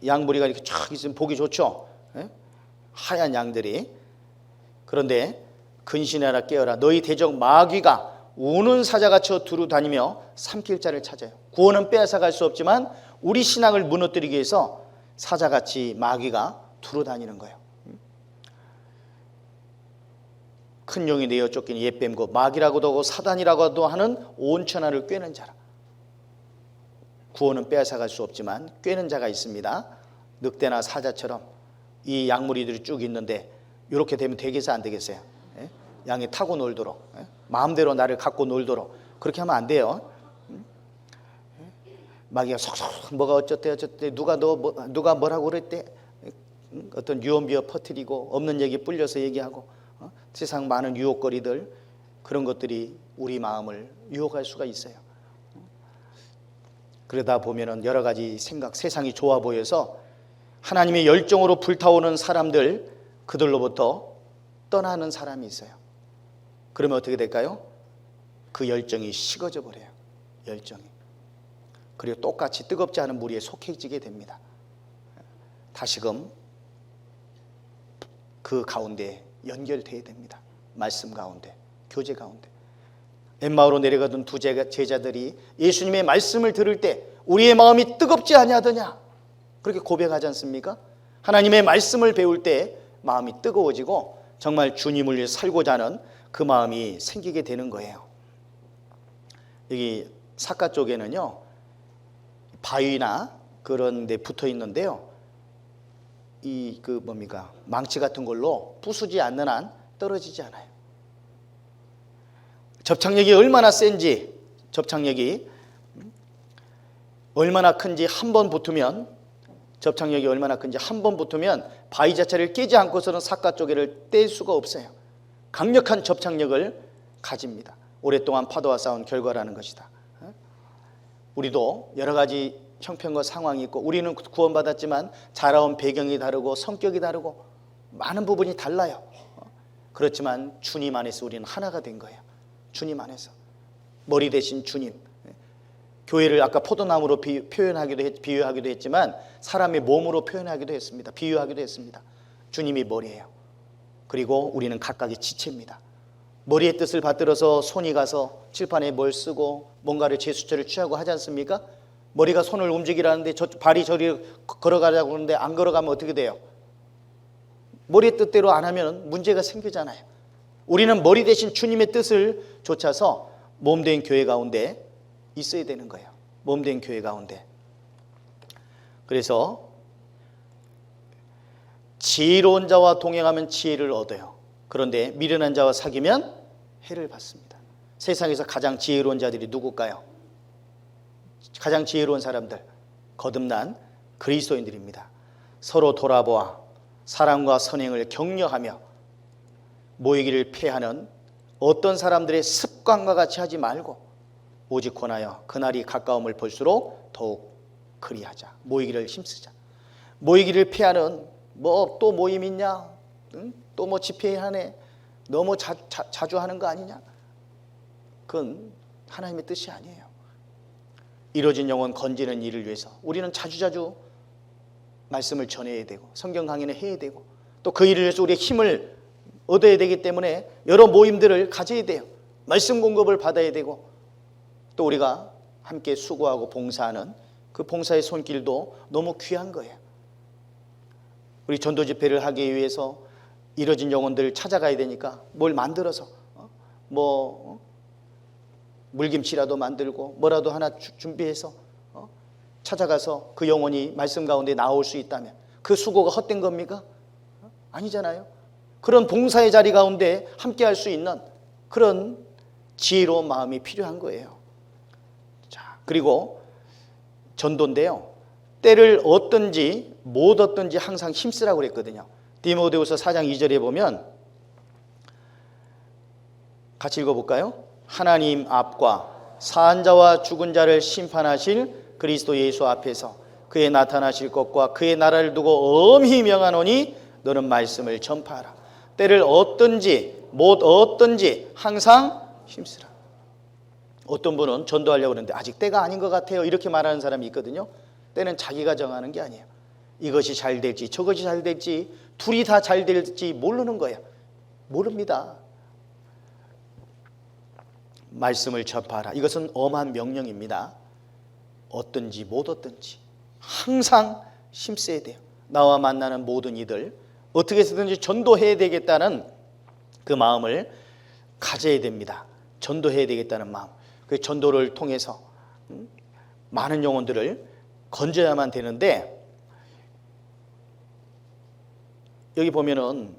양무리가 이렇게 쫙 있으면 보기 좋죠. 하얀 양들이. 그런데 근신하라 깨어라. 너희 대적 마귀가 우는 사자같이 두루 다니며 삼킬 자를 찾아요. 구원은 빼앗아갈 수 없지만 우리 신앙을 무너뜨리기 위해서 사자같이 마귀가 두루다니는 거예요. 큰 용이 내어 쫓기는 옛뱀고 마귀라고도 하고 사단이라고도 하는 온 천하를 꿰는 자라. 구원은 빼앗아갈 수 없지만 꿰는 자가 있습니다. 늑대나 사자처럼 이 양무리들이 쭉 있는데 이렇게 되면 되겠어요, 안 되겠어요? 예? 양이 타고 놀도록, 예? 마음대로 나를 갖고 놀도록 그렇게 하면 안 돼요. 마귀가 속속 뭐가 어쩌대 누가 뭐라고 그랬대, 어떤 유언비어 퍼뜨리고 없는 얘기 불려서 얘기하고, 세상 많은 유혹거리들, 그런 것들이 우리 마음을 유혹할 수가 있어요. 그러다 보면은 여러 가지 생각, 세상이 좋아 보여서 하나님의 열정으로 불타오는 사람들, 그들로부터 떠나는 사람이 있어요. 그러면 어떻게 될까요? 그 열정이 식어져 버려요. 열정이. 그리고 똑같이 뜨겁지 않은 물에 속해지게 됩니다. 다시금 그 가운데 연결돼야 됩니다. 말씀 가운데, 교제 가운데. 엠마오로 내려가던 두 제자들이 예수님의 말씀을 들을 때 우리의 마음이 뜨겁지 아니하더냐, 그렇게 고백하지 않습니까? 하나님의 말씀을 배울 때 마음이 뜨거워지고 정말 주님을 위해 살고자 하는 그 마음이 생기게 되는 거예요. 여기 사카 쪽에는요, 바위나 그런 데 붙어 있는데요, 이 망치 같은 걸로 부수지 않는 한 떨어지지 않아요. 접착력이 얼마나 센지, 접착력이 얼마나 큰지 한 번 붙으면, 접착력이 얼마나 큰지 한 번 붙으면 바위 자체를 깨지 않고서는 사카 쪼개를 뗄 수가 없어요. 강력한 접착력을 가집니다. 오랫동안 파도와 싸운 결과라는 것이다. 우리도 여러 가지 형편과 상황이 있고, 우리는 구원받았지만 자라온 배경이 다르고 성격이 다르고 많은 부분이 달라요. 그렇지만 주님 안에서 우리는 하나가 된 거예요. 주님 안에서 머리 대신 주님. 교회를 아까 포도나무로 비유하기도 했지만 사람의 몸으로 표현하기도 했습니다. 비유하기도 했습니다. 주님이 머리예요. 그리고 우리는 각각의 지체입니다. 머리의 뜻을 받들어서 손이 가서 칠판에 뭘 쓰고 뭔가를 제스처를 취하고 하지 않습니까? 머리가 손을 움직이라는데 발이 저리 걸어가자고 하는데 안 걸어가면 어떻게 돼요? 머리의 뜻대로 안 하면 문제가 생기잖아요. 우리는 머리 대신 주님의 뜻을 좇아서 몸된 교회 가운데 있어야 되는 거예요. 몸된 교회 가운데. 그래서 지혜로운 자와 동행하면 지혜를 얻어요. 그런데 미련한 자와 사귀면 해를 받습니다. 세상에서 가장 지혜로운 자들이 누굴까요? 가장 지혜로운 사람들, 거듭난 그리스도인들입니다. 서로 돌아보아 사랑과 선행을 격려하며 모이기를 피하는 어떤 사람들의 습관과 같이 하지 말고 오직 권하여 그날이 가까움을 볼수록 더욱 그리하자. 모이기를 힘쓰자. 모이기를 피하는 또 모임 있냐? 또 뭐 집회하네? 너무 자주 하는 거 아니냐? 그건 하나님의 뜻이 아니에요. 이루어진 영혼 건지는 일을 위해서 우리는 자주자주 말씀을 전해야 되고 성경 강연을 해야 되고 또 그 일을 위해서 우리의 힘을 얻어야 되기 때문에 여러 모임들을 가져야 돼요. 말씀 공급을 받아야 되고 또 우리가 함께 수고하고 봉사하는 그 봉사의 손길도 너무 귀한 거예요. 우리 전도 집회를 하기 위해서 이뤄진 영혼들을 찾아가야 되니까 뭘 만들어서 물김치라도 만들고 뭐라도 하나 준비해서 찾아가서 그 영혼이 말씀 가운데 나올 수 있다면 그 수고가 헛된 겁니까? 아니잖아요. 그런 봉사의 자리 가운데 함께 할 수 있는 그런 지혜로운 마음이 필요한 거예요. 자, 그리고 전도인데요, 때를 얻든지 못 얻든지 항상 힘쓰라고 그랬거든요. 디모데후서 4장 2절에 보면 같이 읽어볼까요? 하나님 앞과 사한 자와 죽은 자를 심판하실 그리스도 예수 앞에서 그의 나타나실 것과 그의 나라를 두고 엄히 명하노니 너는 말씀을 전파하라. 때를 얻든지 못 얻든지 항상 힘쓰라. 어떤 분은 전도하려고 그러는데 아직 때가 아닌 것 같아요, 이렇게 말하는 사람이 있거든요. 때는 자기가 정하는 게 아니에요. 이것이 잘 될지 저것이 잘 될지 둘이 다 잘 될지 모르는 거예요. 모릅니다. 말씀을 전파하라. 이것은 엄한 명령입니다. 얻든지 못 얻든지 항상 힘써야 돼요. 나와 만나는 모든 이들 어떻게 해서든지 전도해야 되겠다는 그 마음을 가져야 됩니다. 전도해야 되겠다는 마음. 그 전도를 통해서 많은 영혼들을 건져야만 되는데, 여기 보면은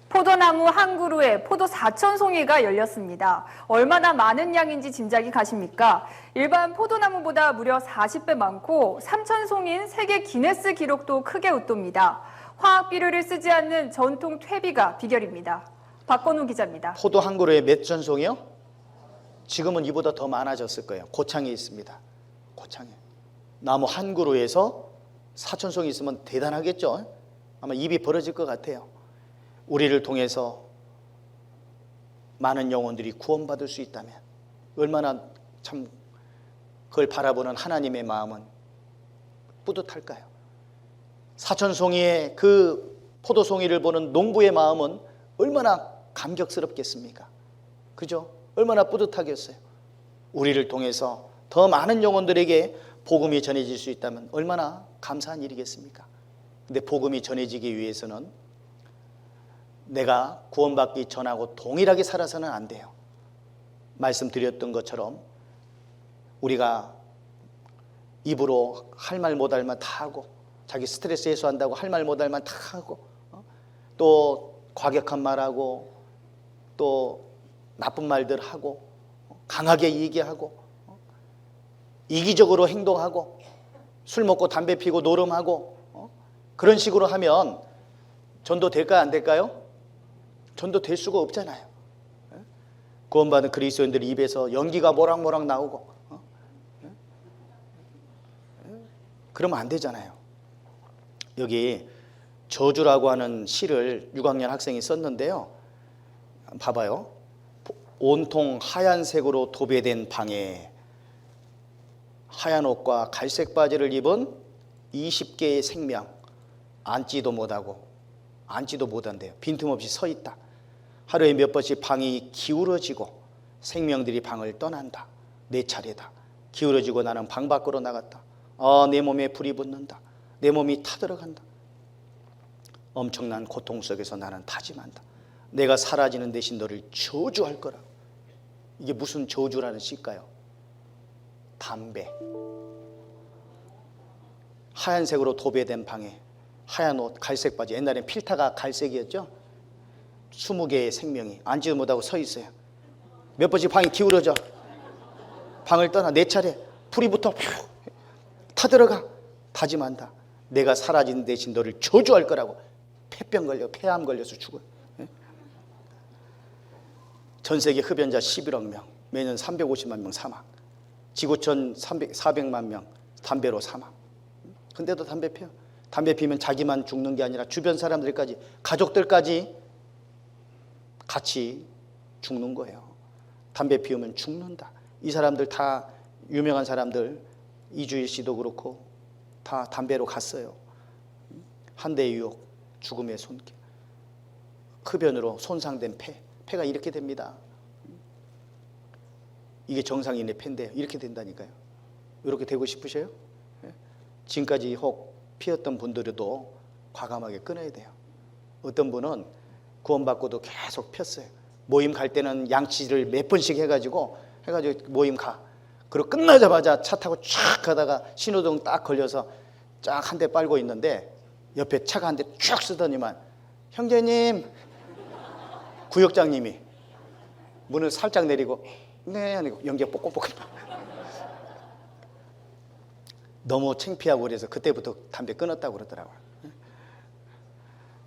포도나무 한 그루에 포도 4,000송이가 열렸습니다. 얼마나 많은 양인지 짐작이 가십니까? 일반 포도나무보다 무려 40배 많고 3,000송인 세계 기네스 기록도 크게 웃돕니다. 화학 비료를 쓰지 않는 전통 퇴비가 비결입니다. 박건우 기자입니다. 포도 한 그루에 몇 전송이요? 지금은 이보다 더 많아졌을 거예요. 고창에 있습니다. 고창에. 나무 한 그루에서 4,000송이 있으면 대단하겠죠? 아마 입이 벌어질 것 같아요. 우리를 통해서 많은 영혼들이 구원받을 수 있다면 얼마나 참 그걸 바라보는 하나님의 마음은 뿌듯할까요? 4,000송이의 그 포도송이를 보는 농부의 마음은 얼마나 감격스럽겠습니까? 그죠? 얼마나 뿌듯하겠어요? 우리를 통해서 더 많은 영혼들에게 복음이 전해질 수 있다면 얼마나 감사한 일이겠습니까? 근데 복음이 전해지기 위해서는 내가 구원받기 전하고 동일하게 살아서는 안 돼요. 말씀드렸던 것처럼 우리가 입으로 할 말 못할 말 다 하고, 자기 스트레스 해소한다고 할 말 못할 말 다 하고, 또 과격한 말하고, 또 나쁜 말들 하고, 강하게 얘기하고, 이기적으로 행동하고, 술 먹고 담배 피고 노름하고, 그런 식으로 하면 전도 될까요? 안 될까요? 전도 될 수가 없잖아요. 구원받은 그리스도인들 입에서 연기가 모락모락 나오고, 그러면 안 되잖아요. 여기 저주라고 하는 시를 6학년 학생이 썼는데요. 봐봐요. 온통 하얀색으로 도배된 방에 하얀 옷과 갈색 바지를 입은 20개의 생명, 앉지도 못한대요. 빈틈없이 서 있다. 하루에 몇 번씩 방이 기울어지고 생명들이 방을 떠난다. 내 차례다. 기울어지고 나는 방 밖으로 나갔다. 내 몸에 불이 붙는다. 내 몸이 타들어간다. 엄청난 고통 속에서 나는 다짐한다. 내가 사라지는 대신 너를 저주할 거라. 이게 무슨 저주라는 시일까요? 담배. 하얀색으로 도배된 방에 하얀 옷, 갈색 바지. 옛날엔 필터가 갈색이었죠. 20개의 생명이 앉지도 못하고 서 있어요. 몇 번씩 방이 기울어져. 방을 떠나. 내 차례. 불이 붙어 타들어가. 다짐한다. 내가 사라진 대신 너를 저주할 거라고. 폐병 걸려, 폐암 걸려서 죽어요. 전 세계 흡연자 11억 명, 매년 350만 명 사망. 지구촌 400만 명 담배로 사망. 근데도 담배 피워. 담배 피우면 자기만 죽는 게 아니라 주변 사람들까지, 가족들까지 같이 죽는 거예요. 담배 피우면 죽는다. 이 사람들 다 유명한 사람들, 이주일 씨도 그렇고 다 담배로 갔어요. 한대 유혹, 죽음의 손길. 흡연으로 손상된 폐가 이렇게 됩니다. 이게 정상인의 폐인데 이렇게 된다니까요. 이렇게 되고 싶으셔요? 지금까지 혹 피웠던 분들도 과감하게 끊어야 돼요. 어떤 분은 구원받고도 계속 폈어요. 모임 갈 때는 양치를 몇 번씩 해가지고 모임 가. 그리고 끝나자마자 차 타고 쫙 가다가 신호등 딱 걸려서 쫙 한 대 빨고 있는데 옆에 차가 한 대 쭉 쓰더니만, 형제님, 구역장님이 문을 살짝 내리고 네 하고 연기가 뽁뽁뽁. 너무 창피하고 그래서 그때부터 담배 끊었다고 그러더라고요.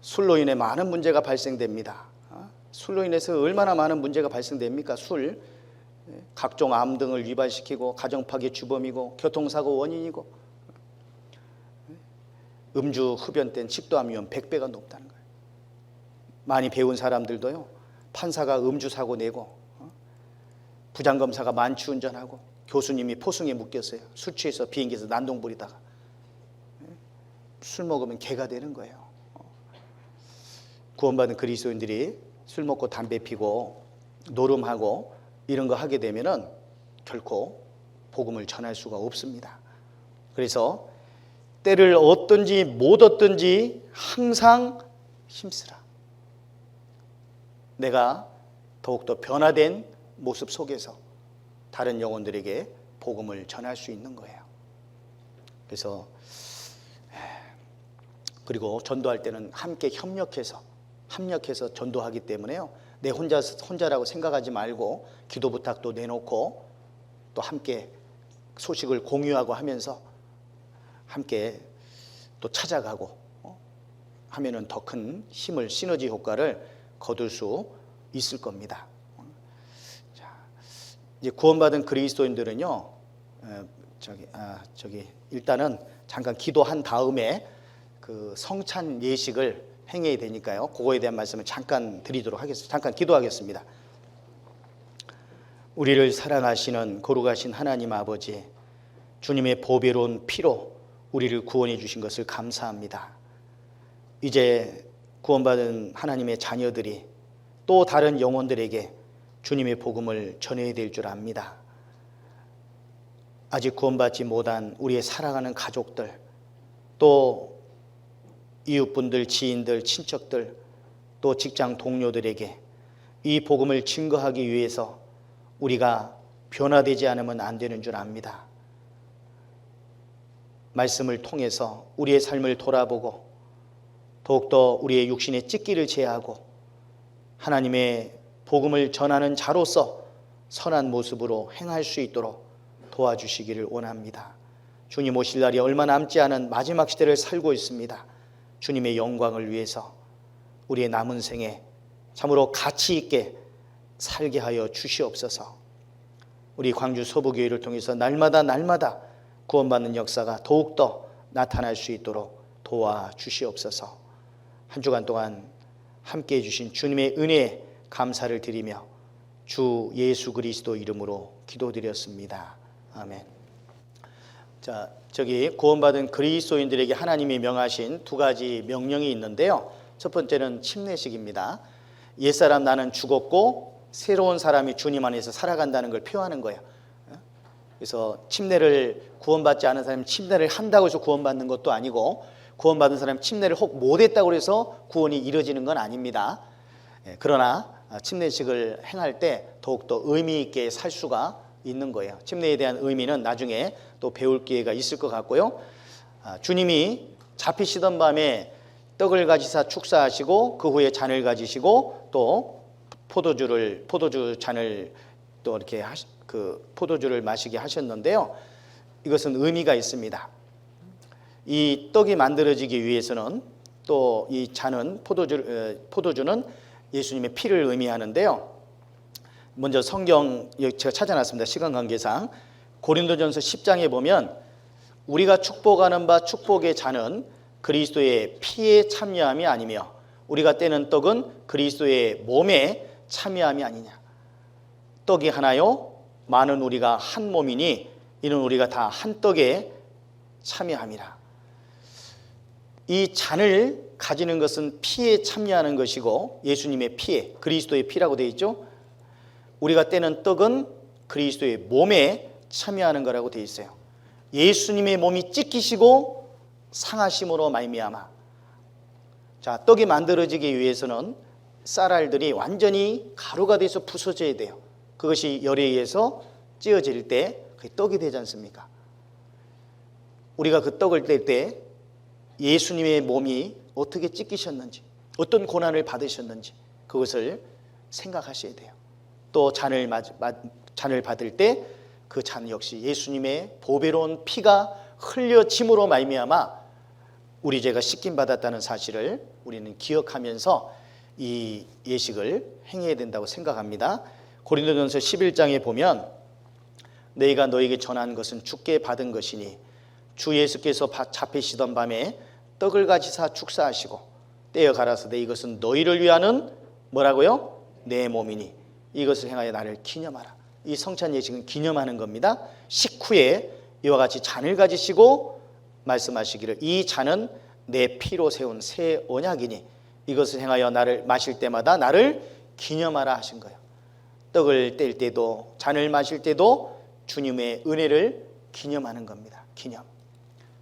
술로 인해 많은 문제가 발생됩니다. 술로 인해서 얼마나 많은 문제가 발생됩니까? 술, 각종 암 등을 유발시키고 가정파괴 주범이고 교통사고 원인이고, 음주 흡연 때는 식도암 위험 100배가 높다는 거예요. 많이 배운 사람들도요, 판사가 음주 사고 내고 부장검사가 만취운전하고 교수님이 포승에 묶였어요. 술 취해서 비행기에서 난동 부리다가. 술 먹으면 개가 되는 거예요. 구원받은 그리스도인들이 술 먹고 담배 피고 노름하고 이런 거 하게 되면은 결코 복음을 전할 수가 없습니다. 그래서 때를 얻든지 못 얻든지 항상 힘쓰라. 내가 더욱더 변화된 모습 속에서 다른 영혼들에게 복음을 전할 수 있는 거예요. 그래서 그리고 전도할 때는 함께 협력해서 전도하기 때문에요. 내 혼자라고 생각하지 말고 기도 부탁도 내놓고 또 함께 소식을 공유하고 하면서 함께 또 찾아가고 하면은 더 큰 힘을, 시너지 효과를 거둘 수 있을 겁니다. 자, 이제 구원받은 그리스도인들은요, 일단은 잠깐 기도한 다음에 그 성찬 예식을 행해야 되니까요. 그거에 대한 말씀을 잠깐 드리도록 하겠습니다. 잠깐 기도하겠습니다. 우리를 사랑하시는 거룩하신 하나님 아버지, 주님의 보배로운 피로 우리를 구원해 주신 것을 감사합니다. 이제 구원받은 하나님의 자녀들이 또 다른 영혼들에게 주님의 복음을 전해야 될 줄 압니다. 아직 구원받지 못한 우리의 사랑하는 가족들, 또 이웃분들, 지인들, 친척들, 또 직장 동료들에게 이 복음을 증거하기 위해서 우리가 변화되지 않으면 안 되는 줄 압니다. 말씀을 통해서 우리의 삶을 돌아보고 더욱더 우리의 육신의 찢기를 제하고 하나님의 복음을 전하는 자로서 선한 모습으로 행할 수 있도록 도와주시기를 원합니다. 주님 오실 날이 얼마 남지 않은 마지막 시대를 살고 있습니다. 주님의 영광을 위해서 우리의 남은 생에 참으로 가치 있게 살게 하여 주시옵소서. 우리 광주 서부교회를 통해서 날마다 구원받는 역사가 더욱더 나타날 수 있도록 도와주시옵소서. 한 주간 동안 함께해 주신 주님의 은혜에 감사를 드리며 주 예수 그리스도 이름으로 기도드렸습니다. 아멘. 자, 구원받은 그리스도인들에게 하나님이 명하신 두 가지 명령이 있는데요. 첫 번째는 침례식입니다. 옛사람 나는 죽었고 새로운 사람이 주님 안에서 살아간다는 걸 표하는 거예요. 그래서 구원받지 않은 사람이 침례를 한다고 해서 구원받는 것도 아니고, 구원받은 사람이 침례를 혹 못했다고 해서 구원이 이루어지는 건 아닙니다. 그러나 침례식을 행할 때 더욱더 의미 있게 살 수가 있는 거예요. 침례에 대한 의미는 나중에 또 배울 기회가 있을 것 같고요. 주님이 잡히시던 밤에 떡을 가지사 축사하시고 그 후에 잔을 가지시고 또 포도주 잔을 또 이렇게 포도주를 마시게 하셨는데요. 이것은 의미가 있습니다. 이 떡이 만들어지기 위해서는 또 이 잔은 포도주는 예수님의 피를 의미하는데요. 먼저 성경 제가 찾아놨습니다. 시간 관계상 고린도전서 10장에 보면 우리가 축복하는 바 축복의 잔은 그리스도의 피에 참여함이 아니며 우리가 떼는 떡은 그리스도의 몸에 참여함이 아니냐. 떡이 하나요 많은 우리가 한 몸이니 이는 우리가 다 한 떡에 참여함이라. 이 잔을 가지는 것은 피에 참여하는 것이고 예수님의 피에, 그리스도의 피라고 되어 있죠. 우리가 떼는 떡은 그리스도의 몸에 참여하는 거라고 되어 있어요. 예수님의 몸이 찢기시고 상하심으로 말미암아. 자, 떡이 만들어지기 위해서는 쌀알들이 완전히 가루가 돼서 부서져야 돼요. 그것이 열에 의해서 찌어질 때 그게 떡이 되지 않습니까? 우리가 그 떡을 뗄 때 예수님의 몸이 어떻게 찢기셨는지, 어떤 고난을 받으셨는지 그것을 생각하셔야 돼요. 또 잔을 받을 때 그 잔 역시 예수님의 보배로운 피가 흘려짐으로 말미암아 우리 죄가 씻김 받았다는 사실을 우리는 기억하면서 이 예식을 행해야 된다고 생각합니다. 고린도전서 11장에 보면 너희가 너에게 전한 것은 주께 받은 것이니 주 예수께서 잡히시던 밤에 떡을 가지사 축사하시고 떼어 가라사대 이것은 너희를 위하는 뭐라고요? 내 몸이니 이것을 행하여 나를 기념하라. 이 성찬 예식은 기념하는 겁니다. 식후에 이와 같이 잔을 가지시고 말씀하시기를 이 잔은 내 피로 세운 새 언약이니 이것을 행하여 나를 마실 때마다 나를 기념하라 하신 거예요. 떡을 뗄 때도 잔을 마실 때도 주님의 은혜를 기념하는 겁니다. 기념.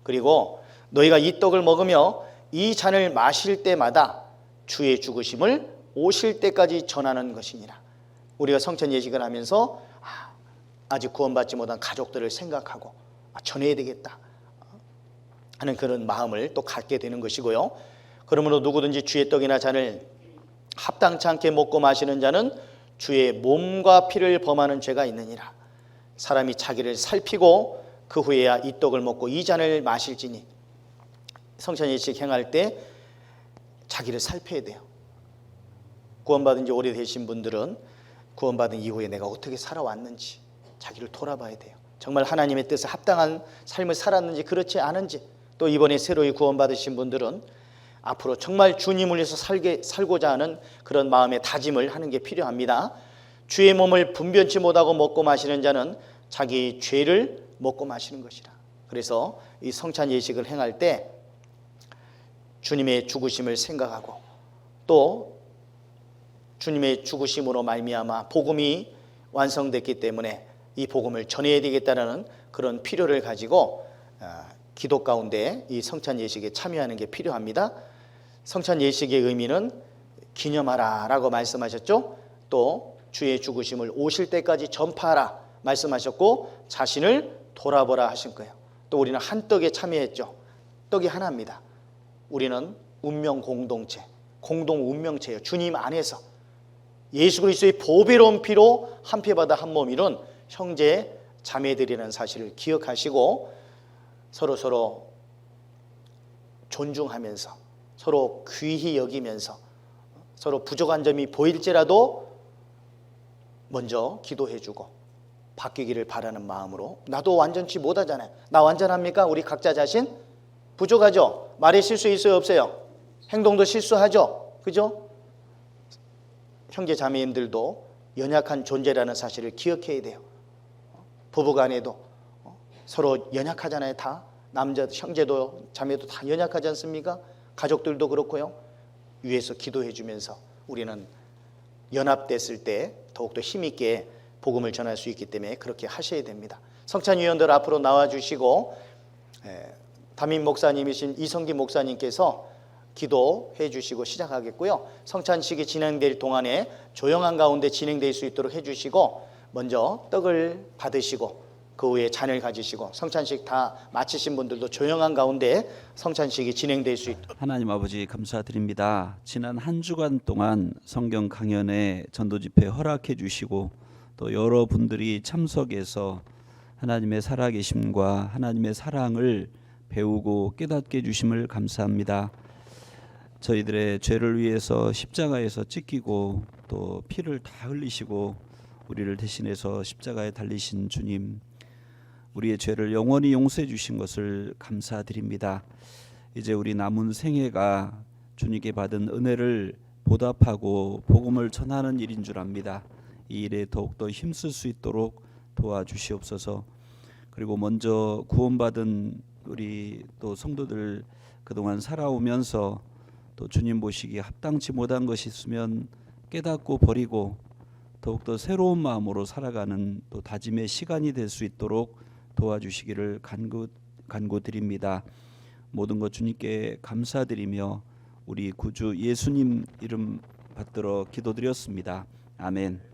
그리고 너희가 이 떡을 먹으며 이 잔을 마실 때마다 주의 죽으심을 오실 때까지 전하는 것이니라. 우리가 성찬 예식을 하면서 아직 구원받지 못한 가족들을 생각하고 전해야 되겠다 하는 그런 마음을 또 갖게 되는 것이고요. 그러므로 누구든지 주의 떡이나 잔을 합당치 않게 먹고 마시는 자는 주의 몸과 피를 범하는 죄가 있느니라. 사람이 자기를 살피고 그 후에야 이 떡을 먹고 이 잔을 마실지니. 성찬 예식 행할 때 자기를 살펴야 돼요. 구원받은 지 오래되신 분들은 구원받은 이후에 내가 어떻게 살아왔는지 자기를 돌아봐야 돼요. 정말 하나님의 뜻에 합당한 삶을 살았는지 그렇지 않은지, 또 이번에 새로이 구원받으신 분들은 앞으로 정말 주님을 위해서 살고자 하는 그런 마음의 다짐을 하는 게 필요합니다. 주의 몸을 분변치 못하고 먹고 마시는 자는 자기 죄를 먹고 마시는 것이라. 그래서 이 성찬 예식을 행할 때 주님의 죽으심을 생각하고 또 주님의 죽으심으로 말미암아 복음이 완성됐기 때문에 이 복음을 전해야 되겠다는 그런 필요를 가지고 기도 가운데 이 성찬 예식에 참여하는 게 필요합니다. 성찬 예식의 의미는 기념하라 라고 말씀하셨죠. 또 주의 죽으심을 오실 때까지 전파하라 말씀하셨고, 자신을 돌아보라 하신 거예요. 또 우리는 한 떡에 참여했죠. 떡이 하나입니다. 우리는 운명 공동체, 공동 운명체예요. 주님 안에서 예수 그리스도의 보배로운 피로 한 피 받아 한 몸 이룬 형제 자매들이라는 사실을 기억하시고 서로 존중하면서 서로 귀히 여기면서 서로 부족한 점이 보일지라도 먼저 기도해주고 바뀌기를 바라는 마음으로. 나도 완전치 못하잖아요. 나 완전합니까? 우리 각자 자신 부족하죠. 말에 실수 있어요, 없어요? 행동도 실수하죠, 그죠? 형제 자매님들도 연약한 존재라는 사실을 기억해야 돼요. 부부간에도 서로 연약하잖아요. 다 남자 형제도 자매도 다 연약하지 않습니까? 가족들도 그렇고요. 위에서 기도해 주면서 우리는 연합됐을 때 더욱더 힘있게 복음을 전할 수 있기 때문에 그렇게 하셔야 됩니다. 성찬위원들 앞으로 나와주시고 담임 목사님이신 이성기 목사님께서 기도해 주시고 시작하겠고요. 성찬식이 진행될 동안에 조용한 가운데 진행될 수 있도록 해주시고 먼저 떡을 받으시고 그 후에 잔을 가지시고 성찬식 다 마치신 분들도 조용한 가운데 성찬식이 진행될 수 있도록. 하나님 아버지 감사드립니다. 지난 한 주간 동안 성경 강연회 전도 집회 허락해 주시고 또 여러분들이 참석해서 하나님의 살아계심과 하나님의 사랑을 배우고 깨닫게 해주심을 감사합니다. 저희들의 죄를 위해서 십자가에서 찢기고 또 피를 다 흘리시고 우리를 대신해서 십자가에 달리신 주님, 우리의 죄를 영원히 용서해 주신 것을 감사드립니다. 이제 우리 남은 생애가 주님께 받은 은혜를 보답하고 복음을 전하는 일인 줄 압니다. 이 일에 더욱더 힘쓸 수 있도록 도와주시옵소서. 그리고 먼저 구원받은 우리 또 성도들 그동안 살아오면서 또 주님 보시기에 합당치 못한 것이 있으면 깨닫고 버리고 더욱더 새로운 마음으로 살아가는 또 다짐의 시간이 될 수 있도록 도와주시기를 간구드립니다. 모든 것 주님께 감사드리며 우리 구주 예수님 이름 받들어 기도드렸습니다. 아멘.